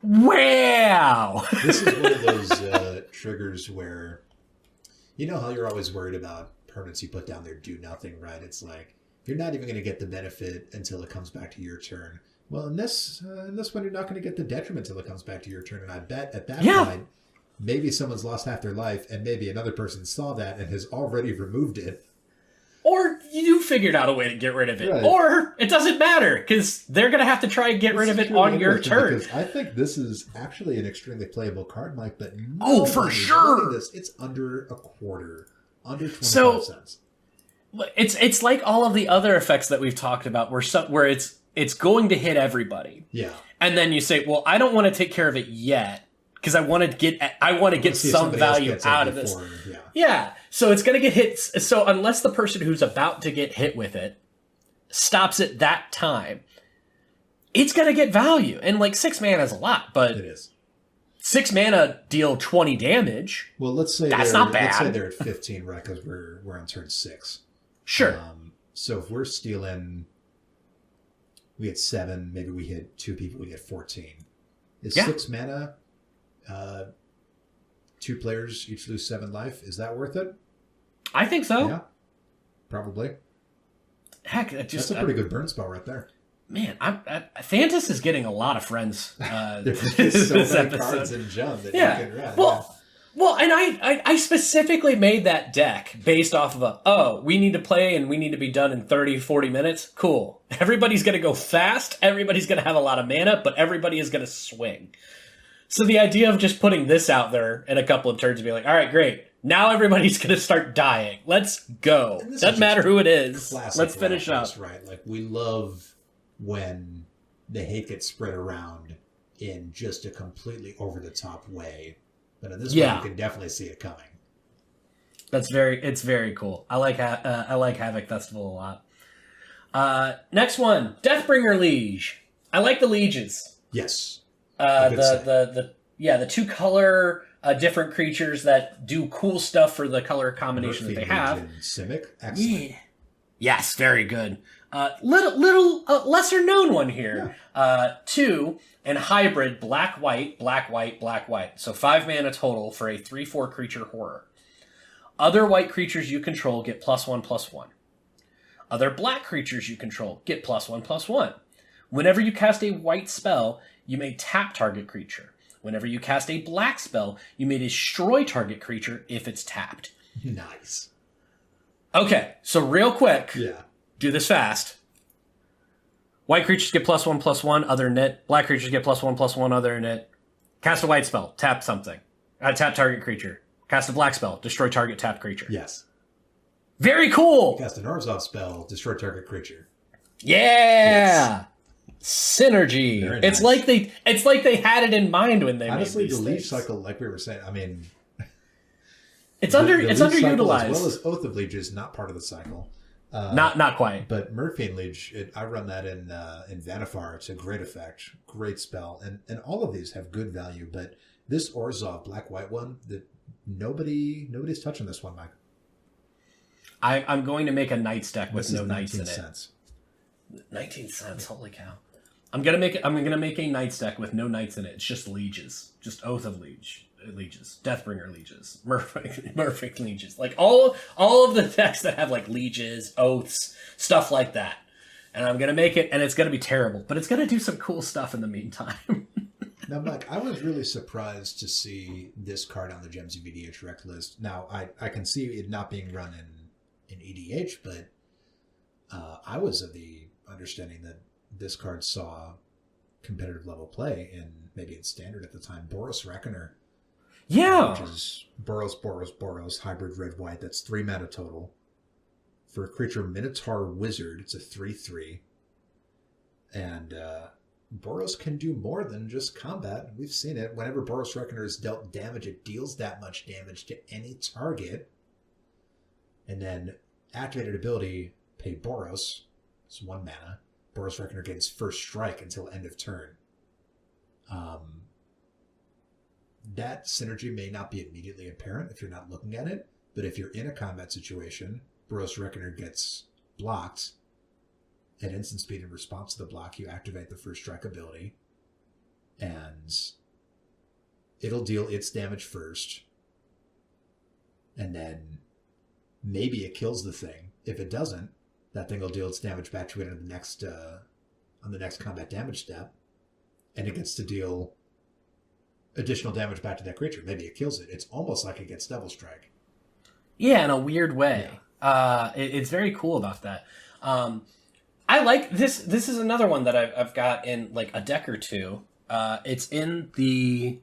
wow. This is one of those triggers where, how you're always worried about permanents you put down there do nothing, right? It's like, you're not even going to get the benefit until it comes back to your turn. Well, in this one, you're not going to get the detriment until it comes back to your turn. And I bet at that point, maybe someone's lost half their life, and maybe another person saw that and has already removed it. Or you figured out a way to get rid of it. Right. Or it doesn't matter, because they're going to have to try and get rid of it on your turn. Because I think this is actually an extremely playable card, Mike, but for sure. It's under a quarter, under 25 cents. It's like all of the other effects that we've talked about, where it's going to hit everybody. Yeah. And then you say, well, I don't want to take care of it yet, because I want to get some value out of this. Yeah. So it's going to get hit. So unless the person who's about to get hit with it stops at that time, it's going to get value. And like 6 mana is a lot, but it is. 6 mana deal 20 damage. Well, let's say that's not bad. Let's say they're at 15, right? Because we're on turn 6. Sure. So if we're stealing, we hit 7. Maybe we hit 2 people. We get 14. Is 6 mana? 2 players each lose 7 life. Is that worth it? I think so. Yeah, probably. Heck, that's a pretty good burn spell right there. Man, Thantis is getting a lot of friends. There's so many cards in Gem that you can run. Well, and I specifically made that deck based off of we need to play and we need to be done in 30, 40 minutes. Cool. Everybody's going to go fast. Everybody's going to have a lot of mana, but everybody is going to swing. So the idea of just putting this out there in a couple of turns and be like, all right, great. Now everybody's going to start dying. Let's go. Doesn't matter who it is. Let's finish up. Right. Like, we love when the hate gets spread around in just a completely over-the-top way. But in this one, you can definitely see it coming. It's very cool. I like Havoc Festival a lot. Next one, Deathbringer Liege. I like the lieges. Yes. The 2 color different creatures that do cool stuff for the color combination that they have. Simic, excellent. Yeah. Yes, very good. Little lesser known one here. 2 and hybrid black white. So 5 mana total for a 3/4 creature horror. Other white creatures you control get +1/+1. Other black creatures you control get +1/+1. Whenever you cast a white spell, you may tap target creature. Whenever you cast a black spell, you may destroy target creature if it's tapped. Nice. Okay, so real quick, Yeah. do this fast. White creatures get +1/+1, other than it. Black creatures get +1/+1, other than it. Cast a white spell, tap something. Tap target creature. Cast a black spell, destroy target tapped creature. Yes. Very cool! Cast an Orzhov spell, destroy target creature. Yeah! Yes. Synergy. Very nice. It's like they had it in mind when they honestly made these the leaf things. cycle, like we were saying, I mean, it's the underutilized. as well as Oath of Liege is not part of the cycle. Not quite. But Murphy Liege, I run that in Vanifar. It's a great effect, great spell, and all of these have good value. But this Orzhov black white one, that nobody's touching this one, Mike. I'm going to make a Knights deck with no Knights in it. Cents. 19 cents. Holy cow! I'm gonna make a Knights deck with no Knights in it. It's just lieges, just Oath of lieges, Deathbringer lieges, Merfolk lieges, like all of the decks that have like lieges, oaths, stuff like that. And I'm gonna make it, and it's gonna be terrible, but it's gonna do some cool stuff in the meantime. Now, Mike, I was really surprised to see this card on the Gems of EDHREC list. Now, I can see it not being run in EDH, but I was of the understanding that this card saw competitive level play maybe in standard at the time. Boros Reckoner. Yeah. Which is Boros, hybrid red-white. That's 3 mana total. For a creature Minotaur Wizard, it's a 3/3. And Boros can do more than just combat. We've seen it. Whenever Boros Reckoner is dealt damage, it deals that much damage to any target. And then activated ability, pay Boros. It's 1 mana. Boros Reckoner gains first strike until end of turn. That synergy may not be immediately apparent if you're not looking at it, but if you're in a combat situation, Boros Reckoner gets blocked. At instant speed in response to the block, you activate the first strike ability, and it'll deal its damage first, and then maybe it kills the thing. If it doesn't, that thing will deal its damage back to it on the next combat damage step, and it gets to deal additional damage back to that creature. Maybe it kills it. It's almost like it gets Devil Strike. Yeah, in a weird way. Yeah. It's very cool about that. I like this. This is another one that I've got in like a deck or two. It's in the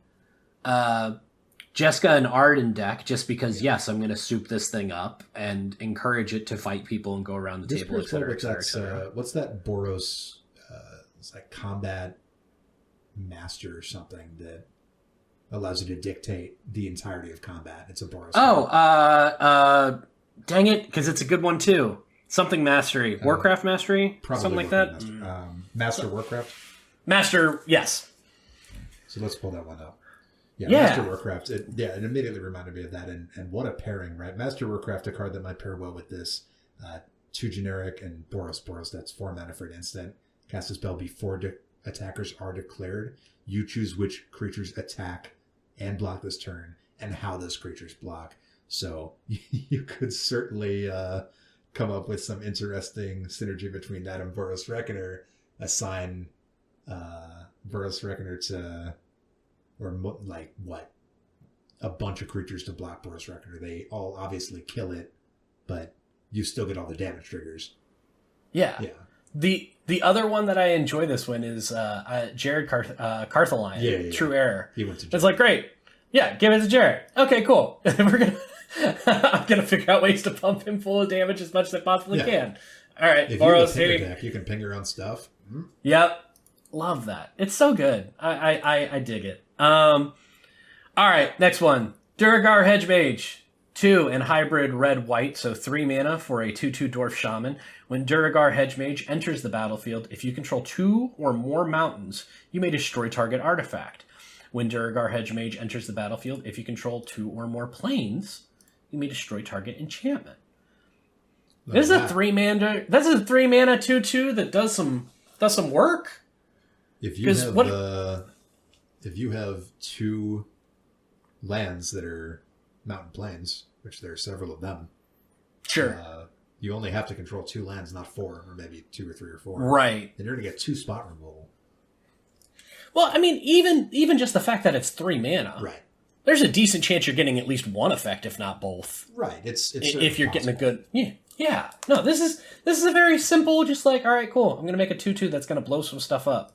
Jeska and Arden deck, just because, yes, I'm going to soup this thing up and encourage it to fight people and go around the table, et cetera, et cetera, et cetera. What's that Boros? It's like Combat Master or something that allows you to dictate the entirety of combat. It's a Boros. Dang it, because it's a good one too. Something Mastery. Warcraft Mastery? Something like that? Master Warcraft? Master, yes. So let's pull that one up. Yeah. Master Warcraft. It immediately reminded me of that. And what a pairing, right? Master Warcraft, a card that might pair well with this. 2 generic and Boros. That's 4 mana for an instant. Cast a spell before attackers are declared. You choose which creatures attack and block this turn and how those creatures block. So you could certainly come up with some interesting synergy between that and Boros Reckoner. Assign Boros Reckoner to, a bunch of creatures to block Boros Reckoner. They all obviously kill it, but you still get all the damage triggers. Yeah. The other one that I enjoy this one is Jared Carthalion, True Error. He went to Jared. It's like, great. Yeah, give it to Jared. Okay, cool. I'm gonna figure out ways to pump him full of damage as much as I possibly can. All right, if Boros hitting deck, you can ping your own stuff. Mm-hmm. Yep, love that. It's so good. I dig it. All right, next one. Duragar Hedgemage, 2 and hybrid red-white, so 3 mana for a 2/2 Dwarf Shaman. When Duragar Hedgemage enters the battlefield, if you control 2 or more mountains, you may destroy target artifact. When Duragar Hedgemage enters the battlefield, if you control 2 or more planes, you may destroy target enchantment. This is a 3 mana. That's a 3 mana 2/2 that does some work. If you have 2 lands that are mountain plains, which there are several of them, sure, you only have to control 2 lands, not 4, or maybe 2 or 3 or 4. Right. And you're going to get 2 spot removal. Well, I mean, even just the fact that it's 3 mana, right? there's a decent chance you're getting at least one effect, if not both. Right. It's if you're getting a good yeah. No, this is a very simple, just like, all right, cool. I'm gonna make a 2/2 that's gonna blow some stuff up.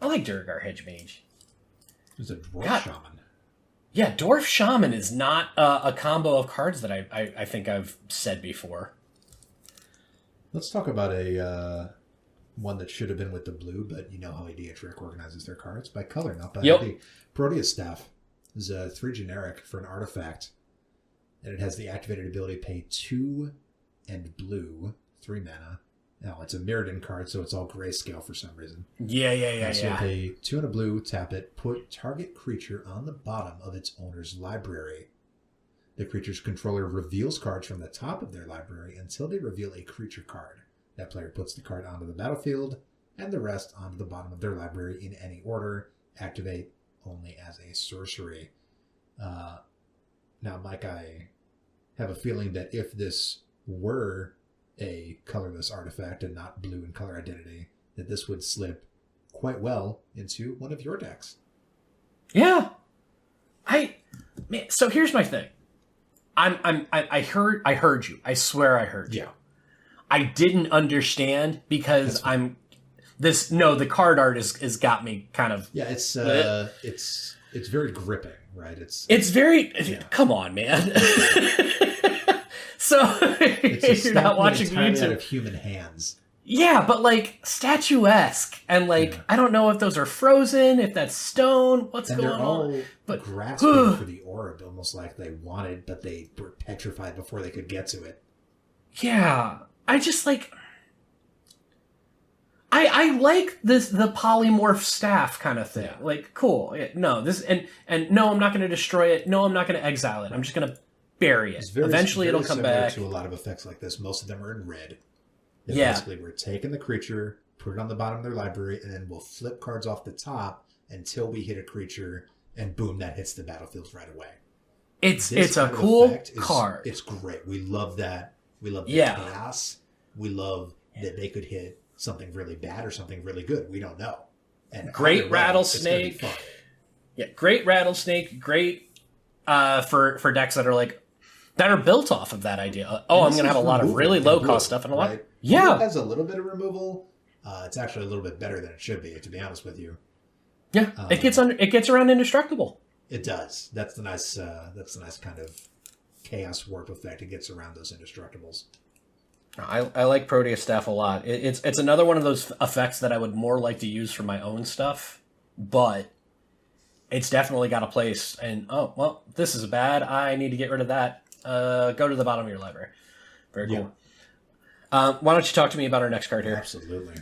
I like Durgar Hedge Mage. There's a Dwarf Shaman. Yeah, Dwarf Shaman is not a combo of cards that I think I've said before. Let's talk about a one that should have been with the blue, but you know how EDHREC organizes their cards by color, not by ID. Proteus Staff is a 3 generic for an artifact, and it has the activated ability pay 2 and blue, 3 mana. Now, it's a Mirrodin card, so it's all grayscale for some reason. Yeah. So you pay 2 and a blue, tap it, put target creature on the bottom of its owner's library. The creature's controller reveals cards from the top of their library until they reveal a creature card. That player puts the card onto the battlefield, and the rest onto the bottom of their library in any order. Activate only as a sorcery. Now, Mike, I have a feeling that if this were a colorless artifact and not blue in color identity, that this would slip quite well into one of your decks. Yeah. So here's my thing. I heard you. I swear I heard you. Yeah. I didn't understand because the card art is got me kind of. Yeah, it's very gripping, right? It's very. Yeah. Come on, man. So it's you're not watching YouTube. YouTube. Out of human hands. Yeah, but like statuesque, and like I don't know if those are frozen, if that's stone. What's and going they're all on? But grasping for the orb, almost like they wanted, but they were petrified before they could get to it. Yeah, I just like. I like the polymorph staff kind of thing. Yeah. Like, cool. No, this and no, I'm not going to destroy it. No, I'm not going to exile it. I'm just going to bury it. Eventually, it'll come back. To a lot of effects like this, most of them are in red. Basically, we're taking the creature, put it on the bottom of their library, and then we'll flip cards off the top until we hit a creature, and boom, that hits the battlefield right away. It's a cool card. It's great. We love that. We love the chaos. We love that they could hit something really bad or something really good. We don't know. And great rattlesnake. Yeah, great rattlesnake. Great for decks that are built off of that idea. Oh, I'm going to have a lot of really low cost stuff and a lot. Right? Yeah, it has a little bit of removal. It's actually a little bit better than it should be, to be honest with you. Yeah, it gets around indestructible. It does. That's the nice kind of chaos warp effect. It gets around those indestructibles. I like Proteus Staff a lot. It's another one of those effects that I would more like to use for my own stuff, but it's definitely got a place. And oh well, this is bad. I need to get rid of that. Go to the bottom of your library. Very cool. Yeah. Why don't you talk to me about our next card here? Absolutely.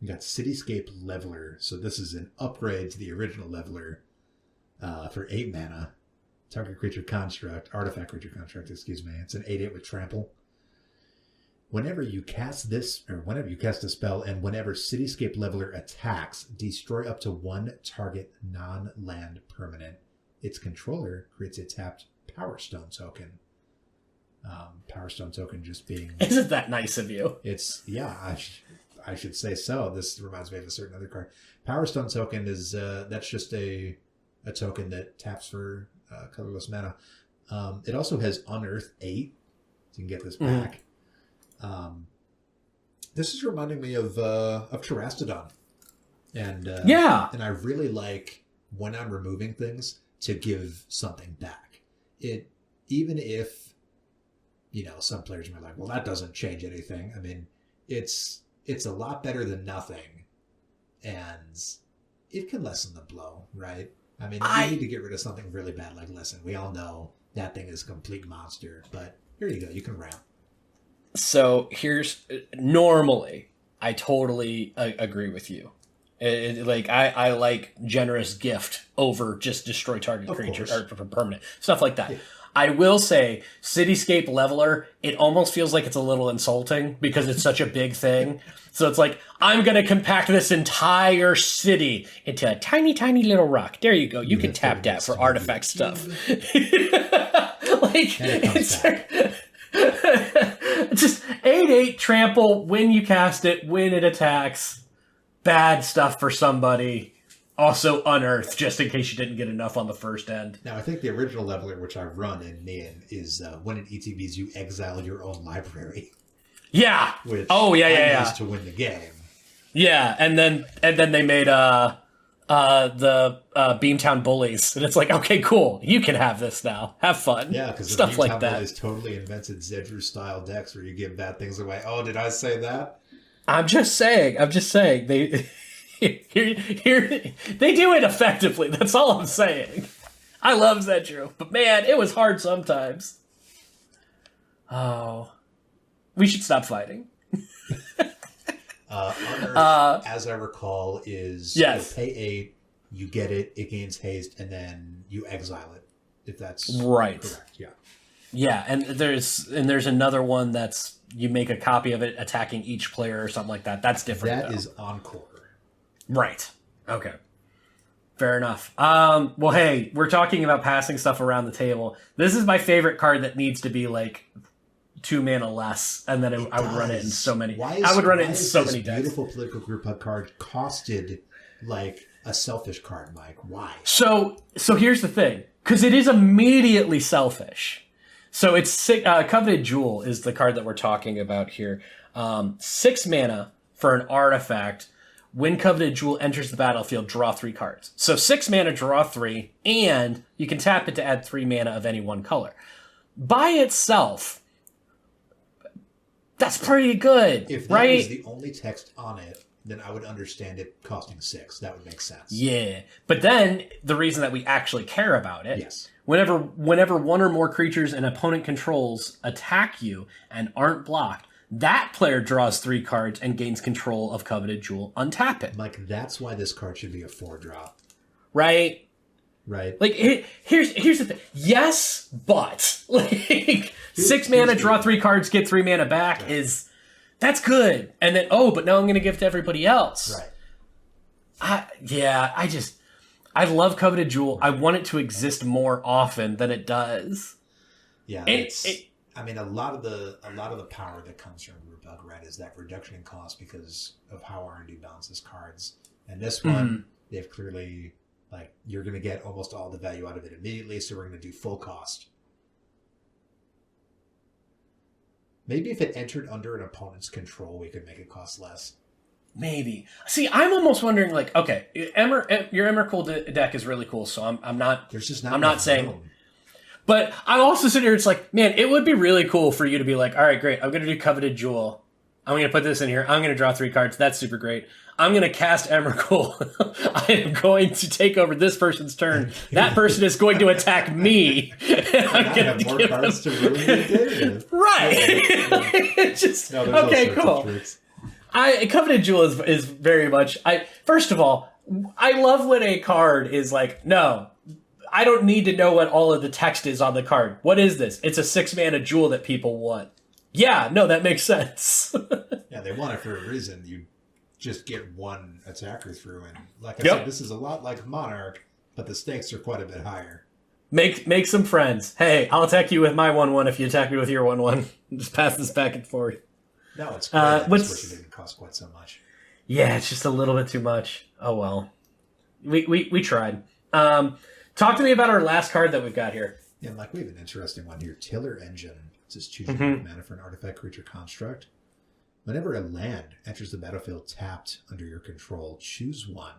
We got Cityscape Leveler. So this is an upgrade to the original Leveler for 8 mana. Target creature construct, artifact creature construct, excuse me. It's an 8/8 with trample. Whenever you cast a spell and whenever Cityscape Leveler attacks, destroy up to one target non-land permanent. Its controller creates a tapped Power Stone token. Power Stone token just being... Isn't that nice of you? It's, yeah, I should say so. This reminds me of a certain other card. Power Stone token is, that's just a token that taps for colorless mana. It also has Unearth 8. So you can get this back. This is reminding me of Terastodon. And and I really like when I'm removing things to give something back. Even if, some players might be like, well, that doesn't change anything. I mean, it's a lot better than nothing, and it can lessen the blow, right? I mean, you need to get rid of something really bad. Like, listen, we all know that thing is a complete monster, but here you go, you can ramp. So normally, I totally agree with you. I like generous gift over just destroy target creature or permanent stuff like that. Yeah. I will say Cityscape Leveler, it almost feels like it's a little insulting because it's such a big thing. So it's like, I'm going to compact this entire city into a tiny, tiny little rock. There you go. You can tap that for artifact stuff. It's just 8/8 trample when you cast it, when it attacks. Bad stuff for somebody. Also unearth, just in case you didn't get enough on the first end. Now, I think the original leveler, which I run in Mayan, is when in ETBs you exile your own library. Yeah. Which I used to win the game. Yeah, and then they made the Beamtown Bullies, and it's like, okay, cool, you can have this now. Have fun. Yeah, because stuff the like Beamtown that. Bullies totally invented Zedru style decks where you give bad things away. Oh, did I say that? I'm just saying. They here they do it effectively. That's all I'm saying. I love Zedru, but man, it was hard sometimes. Oh, we should stop fighting. Unearth, as I recall, is yes. you pay 8, you get it, it gains haste, and then you exile it. If that's right. Correct, yeah. Yeah, and there's another one that's you make a copy of it attacking each player or something like that. That's different. That is Encore. Right. Okay. Fair enough. Well, hey, we're talking about passing stuff around the table. This is my favorite card that needs to be like 2 mana less, and then I would run it in so many. I would run it in so many decks. Beautiful political group hug card costed like a selfish card, Mike. Why? So here's the thing, because it is immediately selfish. So it's Coveted Jewel is the card that we're talking about here. 6 mana for an artifact. When Coveted Jewel enters the battlefield, draw 3 cards. So 6 mana, draw 3, and you can tap it to add 3 mana of any one color. By itself, that's pretty good, if that right? was the only text on it, then I would understand it costing 6. That would make sense. Yeah, but then the reason that we actually care about it, yes. Whenever 1 or more creatures an opponent controls attack you and aren't blocked, that player draws 3 cards and gains control of Coveted Jewel. Untap it. Mike, that's why this card should be a 4-drop. Right? Right. Like, here's the thing. Yes, but like 6 mana, draw 3 cards, get 3 mana back that's good. And then but now I'm going to give it to everybody else. Right. I love Coveted Jewel. I want it to exist more often than it does. Yeah, I mean, a lot of the power that comes from Group Hug, right, is that reduction in cost because of how R&D balances cards. And this one, they've clearly, like, you're going to get almost all the value out of it immediately, so we're going to do full cost. Maybe if it entered under an opponent's control, we could make it cost less. Maybe. See, I'm almost wondering, like, okay, your Emrakul deck is really cool, so I'm not. There's just not. I'm not saying. Room. But I also sit here. It's like, man, it would be really cool for you to be like, all right, great. I'm going to do Coveted Jewel. I'm going to put this in here. I'm going to draw 3 cards. That's super great. I'm going to cast Emrakul. I am going to take over this person's turn. That person is going to attack me. I'm going to more cards to ruin your day. Right. Just okay, cool. Coveted Jewel is very much. First of all, I love when a card is like, no, I don't need to know what all of the text is on the card. What is this? It's a 6 mana jewel that people want. Yeah, no, that makes sense. Yeah, they want it for a reason. You just get 1 attacker through, and like I said, this is a lot like Monarch, but the stakes are quite a bit higher. Make some friends. Hey, I'll attack you with my 1/1 if you attack me with your 1/1. Just pass this back and forth. No, it's great. This didn't cost quite so much. Yeah, it's just a little bit too much. Oh well, we tried. Talk to me about our last card that we've got here. Yeah, Mike, we have an interesting one here. Tiller Engine. It says choose your mana for an artifact creature construct. Whenever a land enters the battlefield tapped under your control, choose 1.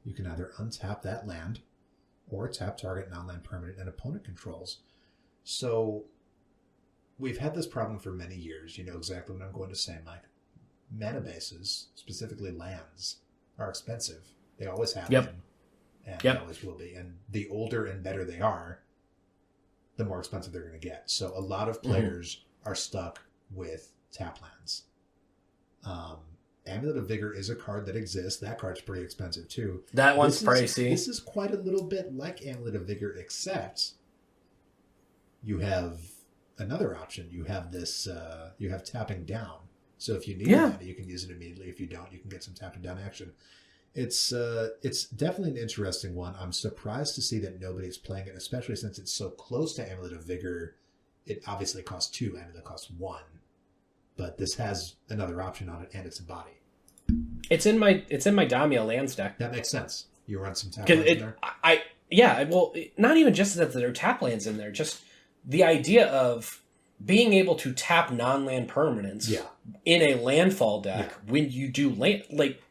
You can either untap that land or tap target non-land permanent and opponent controls. So we've had this problem for many years. You know exactly what I'm going to say, Mike. Mana bases, specifically lands, are expensive. They always have been, and they always will be. And the older and better they are, the more expensive they're going to get. So a lot of players are stuck with tap lands. Amulet of Vigor is a card that exists. That card's pretty expensive too. That one's pricey. This is quite a little bit like Amulet of Vigor, except you have another option. You have this. You have tapping down. So if you need it, you can use it immediately. If you don't, you can get some tapping down action. It's definitely an interesting one. I'm surprised to see that nobody's playing it, especially since it's so close to Amulet of Vigor. It obviously costs 2, Amulet costs 1. But this has another option on it, and it's a body. It's in my Damia lands deck. That makes sense. You run some tap lands in there? Well, not even just that there are tap lands in there, just the idea of being able to tap non-land permanents in a landfall deck when you do land, like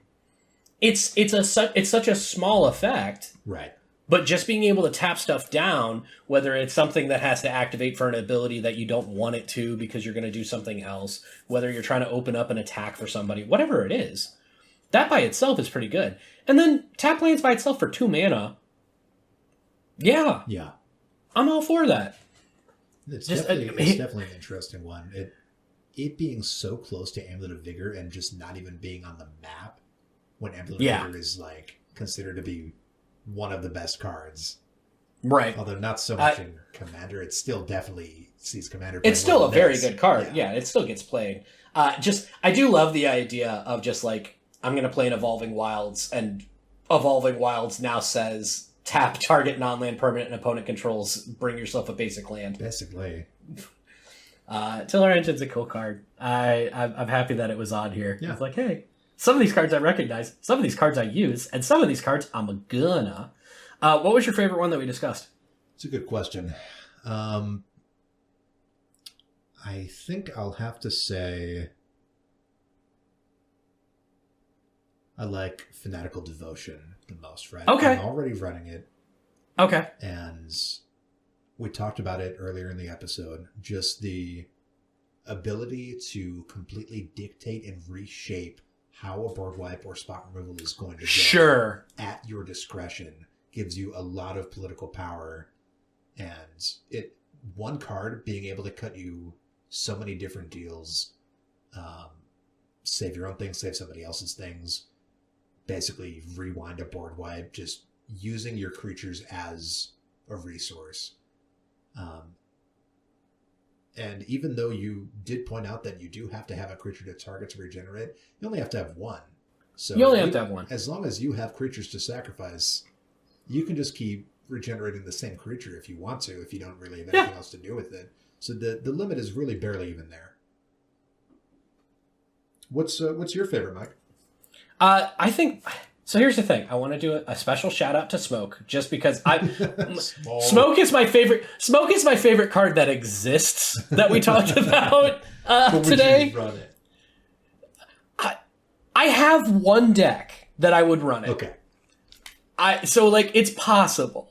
it's such a small effect, right? But just being able to tap stuff down, whether it's something that has to activate for an ability that you don't want it to because you're going to do something else, whether you're trying to open up an attack for somebody, whatever it is, that by itself is pretty good. And then tap lands by itself for 2 mana. Yeah, I'm all for that. It's definitely an interesting one. It being so close to Amulet of Vigor and just not even being on the map when Amulet of Vigor is like considered to be one of the best cards. Right. Although not so much in Commander, it still definitely sees Commander. It's still a very good card. Yeah, it still gets played. I do love the idea of just like, I'm going to play an Evolving Wilds, and Evolving Wilds now says tap target non-land permanent and opponent controls, bring yourself a basic land. Basically. Tiller Engine's a cool card. I'm happy that it was on here. Yeah. It's like, hey, some of these cards I recognize, some of these cards I use, and some of these cards I'm gonna. What was your favorite one that we discussed? It's a good question. I think I'll have to say I like Fanatical Devotion the most, right? Okay. I'm already running it. Okay. And we talked about it earlier in the episode. Just the ability to completely dictate and reshape how a board wipe or spot removal is going to go at your discretion gives you a lot of political power. And one card being able to cut you so many different deals, save your own things, save somebody else's things, basically rewind a board wipe, just using your creatures as a resource. And even though you did point out that you do have to have a creature to target to regenerate, you only have to have one. So you only have to have one. As long as you have creatures to sacrifice, you can just keep regenerating the same creature if you want to, if you don't really have anything else to do with it. So the limit is really barely even there. What's your favorite, Mike? I think so. Here's the thing. I want to do a special shout out to Smoke, just because Smoke is my favorite. Smoke is my favorite card that exists that we talked about today. You run it? I have one deck that I would run it. Okay. So like it's possible.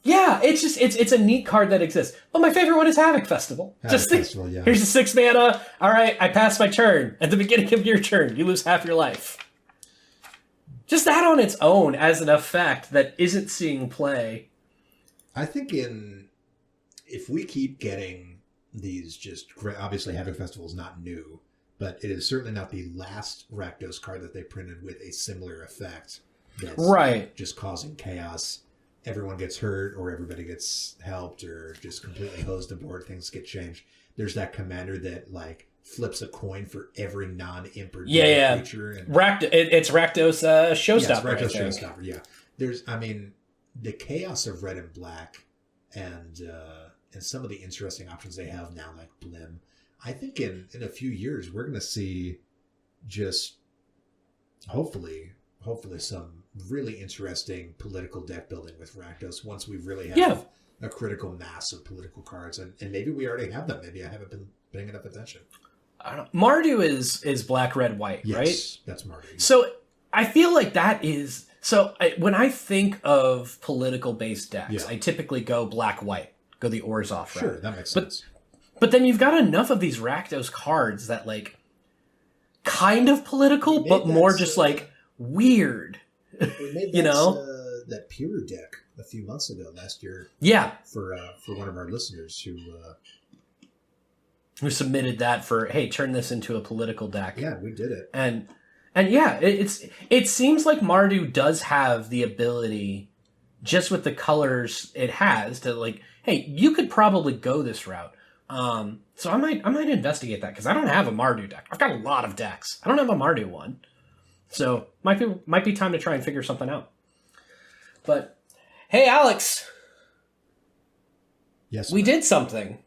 Yeah, it's a neat card that exists. But my favorite one is Havoc Festival. Festival, yeah. Here's a 6 mana. All right, I pass my turn. At the beginning of your turn, you lose half your life. Just that on its own as an effect that isn't seeing play. I think if we keep getting these obviously Havoc Festival is not new, but it is certainly not the last Rakdos card that they printed with a similar effect. That's just causing chaos. Everyone gets hurt, or everybody gets helped, or just completely hosed aboard. Things get changed. There's that commander that like flips a coin for every non-imp creature. And, it's Rakdos Showstopper. Yeah, it's Rakdos Showstopper. Yeah, the chaos of red and black, and some of the interesting options they have now, like Blim. I think in a few years we're going to see just hopefully some really interesting political deck building with Rakdos once we really have a critical mass of political cards. And maybe we already have them. Maybe I haven't been paying enough attention. I don't know. Mardu is black, red, white, right? Yes, that's Mardu. So I feel like that is... So when I think of political-based decks, I typically go black, white. Go the Orzhov route. Sure, that makes sense. But then you've got enough of these Rakdos cards that like kind of political, but more just like weird. We made that, that Pure deck a few months ago, last year. Yeah. For one of our listeners who submitted that for, hey, turn this into a political deck. Yeah, we did it. And yeah, it seems like Mardu does have the ability, just with the colors it has, to like, hey, you could probably go this route. So I might investigate that, because I don't have a Mardu deck. I've got a lot of decks. I don't have a Mardu one. So might be time to try and figure something out. But hey, Alex. Yes. We did something.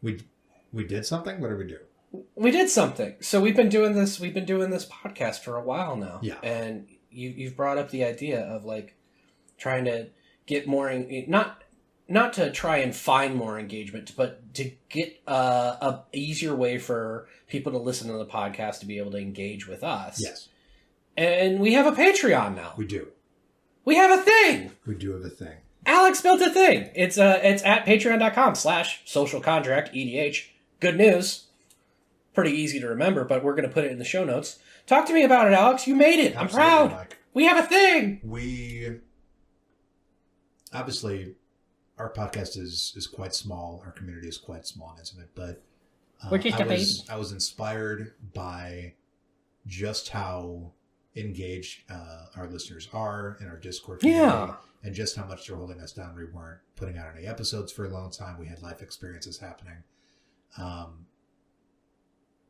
We did something? What did we do? We did something. So we've been doing this podcast for a while now. Yeah. And you've brought up the idea of like trying to get more, not to try and find more engagement, but to get a easier way for people to listen to the podcast to be able to engage with us. Yes. And we have a Patreon now. We do. We have a thing. We do have a thing. Alex built a thing. It's at patreon.com/socialcontract EDH. Good news. Pretty easy to remember, but we're going to put it in the show notes. Talk to me about it, Alex. You made it. Absolutely, I'm proud. Mike. We have a thing. We obviously, our podcast is quite small. Our community is quite small and intimate, but we're just a baby. I was inspired by just how engaged our listeners are in our Discord community, and just how much they're holding us down. We weren't putting out any episodes for a long time. We had life experiences happening.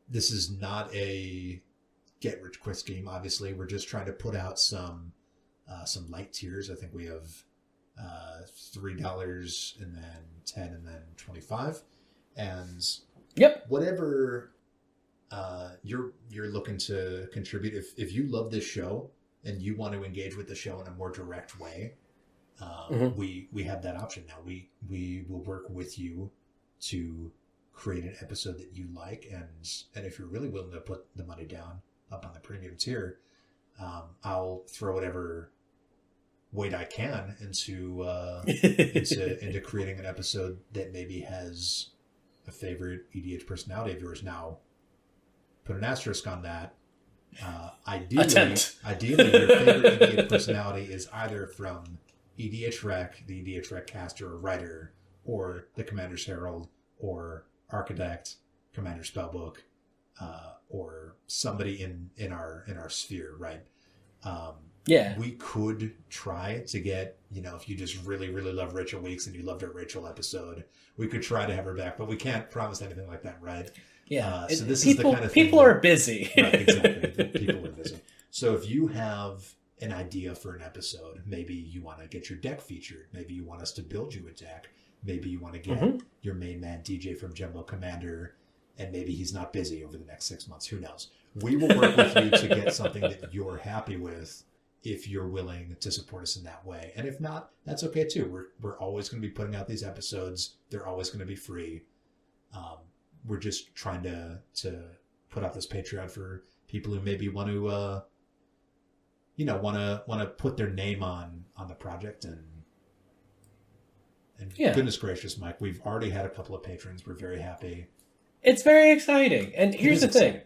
This is not a get rich quick scheme. Obviously, we're just trying to put out some light tiers. I think we have $3 and then $10 and then $25, and whatever you're looking to contribute. If you love this show and you want to engage with the show in a more direct way, we have that option now. We will work with you to create an episode that you like, and if you're really willing to put the money down up on the premium tier, I'll throw whatever weight I can into creating an episode that maybe has a favorite EDH personality of yours. Now, put an asterisk on that. Ideally, your favorite EDH personality is either from EDHREC, the EDHREC caster or writer, or the Commander's Herald, or Architect, Commander Spellbook, or somebody in our sphere, right? We could try to get, if you just really, really love Rachel Weeks and you loved our Rachel episode, we could try to have her back, but we can't promise anything like that, right? Yeah. So this is the kind of thing. People are busy. Right, exactly. People are busy. So if you have an idea for an episode, maybe you want to get your deck featured, maybe you want us to build you a deck, maybe you want to get your main man DJ from Jumbo Commander, and maybe he's not busy over the next 6 months. Who knows? We will work with you to get something that you're happy with, if you're willing to support us in that way. And if not, that's okay too. We're always going to be putting out these episodes. They're always going to be free. We're just trying to put out this Patreon for people who maybe want to, want to put their name on the project. And goodness gracious, Mike, we've already had a couple of patrons. We're very happy. It's very exciting. And here's the thing.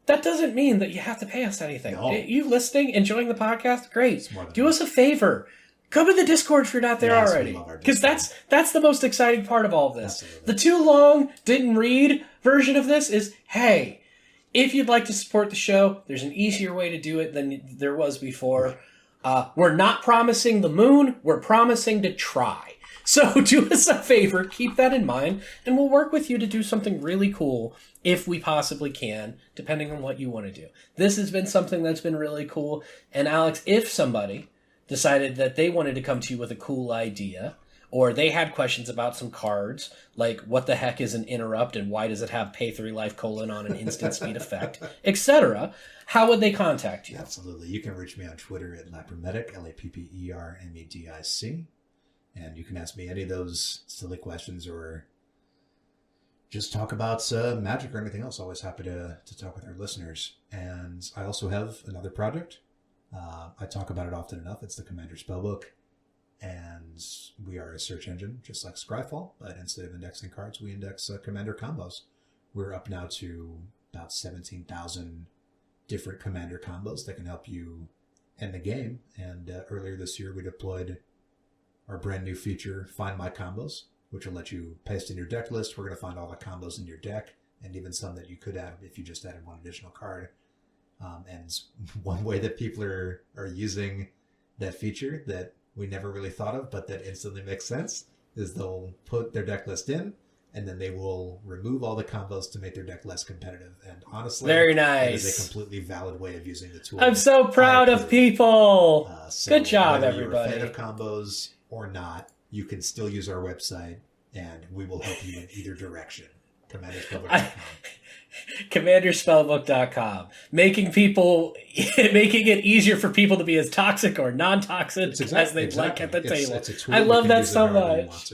That doesn't mean that you have to pay us anything. No. You listening, enjoying the podcast, great. Do us a favor. Come to the Discord if you're not there already. Because that's the most exciting part of all of this. Absolutely. The too long, didn't read version of this is, hey, if you'd like to support the show, there's an easier way to do it than there was before. We're not promising the moon. We're promising to try. So do us a favor, keep that in mind, and we'll work with you to do something really cool if we possibly can, depending on what you want to do. This has been something that's been really cool. And Alex, if somebody decided that they wanted to come to you with a cool idea, or they had questions about some cards, like what the heck is an interrupt and why does it have pay 3 life : on an instant speed effect, etc., how would they contact you? Absolutely. You can reach me on Twitter at Lappermedic, LAPPERMEDIC. And you can ask me any of those silly questions or just talk about Magic or anything else. Always happy to talk with our listeners. And I also have another project. I talk about it often enough. It's the Commander Spellbook. And we are a search engine, just like Scryfall. But instead of indexing cards, we index Commander combos. We're up now to about 17,000 different Commander combos that can help you end the game. And earlier this year, we deployed our brand new feature, Find My Combos, which will let you paste in your deck list. We're going to find all the combos in your deck, and even some that you could add if you just added one additional card. And one way that people are using that feature that we never really thought of, but that instantly makes sense, is they'll put their deck list in, and then they will remove all the combos to make their deck less competitive. And honestly, very nice. It is a completely valid way of using the tool. I'm so proud of people. Good job, everybody. If you're a fan of combos or not, you can still use our website, and we will help you in either direction. CommandersPubblic.com. CommanderSpellbook.com. Making it easier for people to be as toxic or non-toxic as they'd like at the table. I love that so much.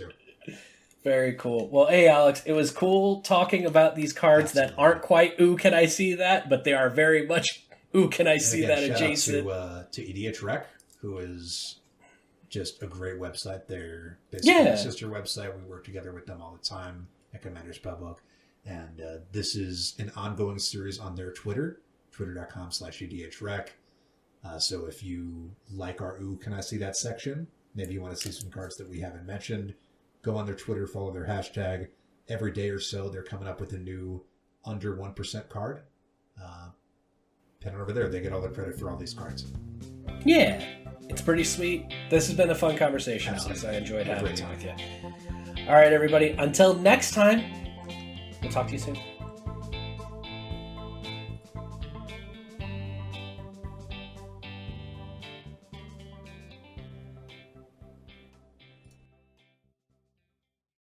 Very cool. Well, hey, Alex, it was cool talking about these cards that aren't quite ooh, can I see that? But they are very much ooh, can I see that adjacent. To EDHREC, who is just a great website. They're basically a sister website. We work together with them all the time at Commander Spellbook. And this is an ongoing series on their Twitter, twitter.com/EDHREC. So if you like our ooh, can I see that section, maybe you want to see some cards that we haven't mentioned, go on their Twitter, follow their hashtag. Every day or so, they're coming up with a new under 1% card. Pen it over there. They get all the credit for all these cards. Yeah, it's pretty sweet. This has been a fun conversation, Alex. I enjoyed having it with you. All right, everybody. Until next time, we'll talk to you soon.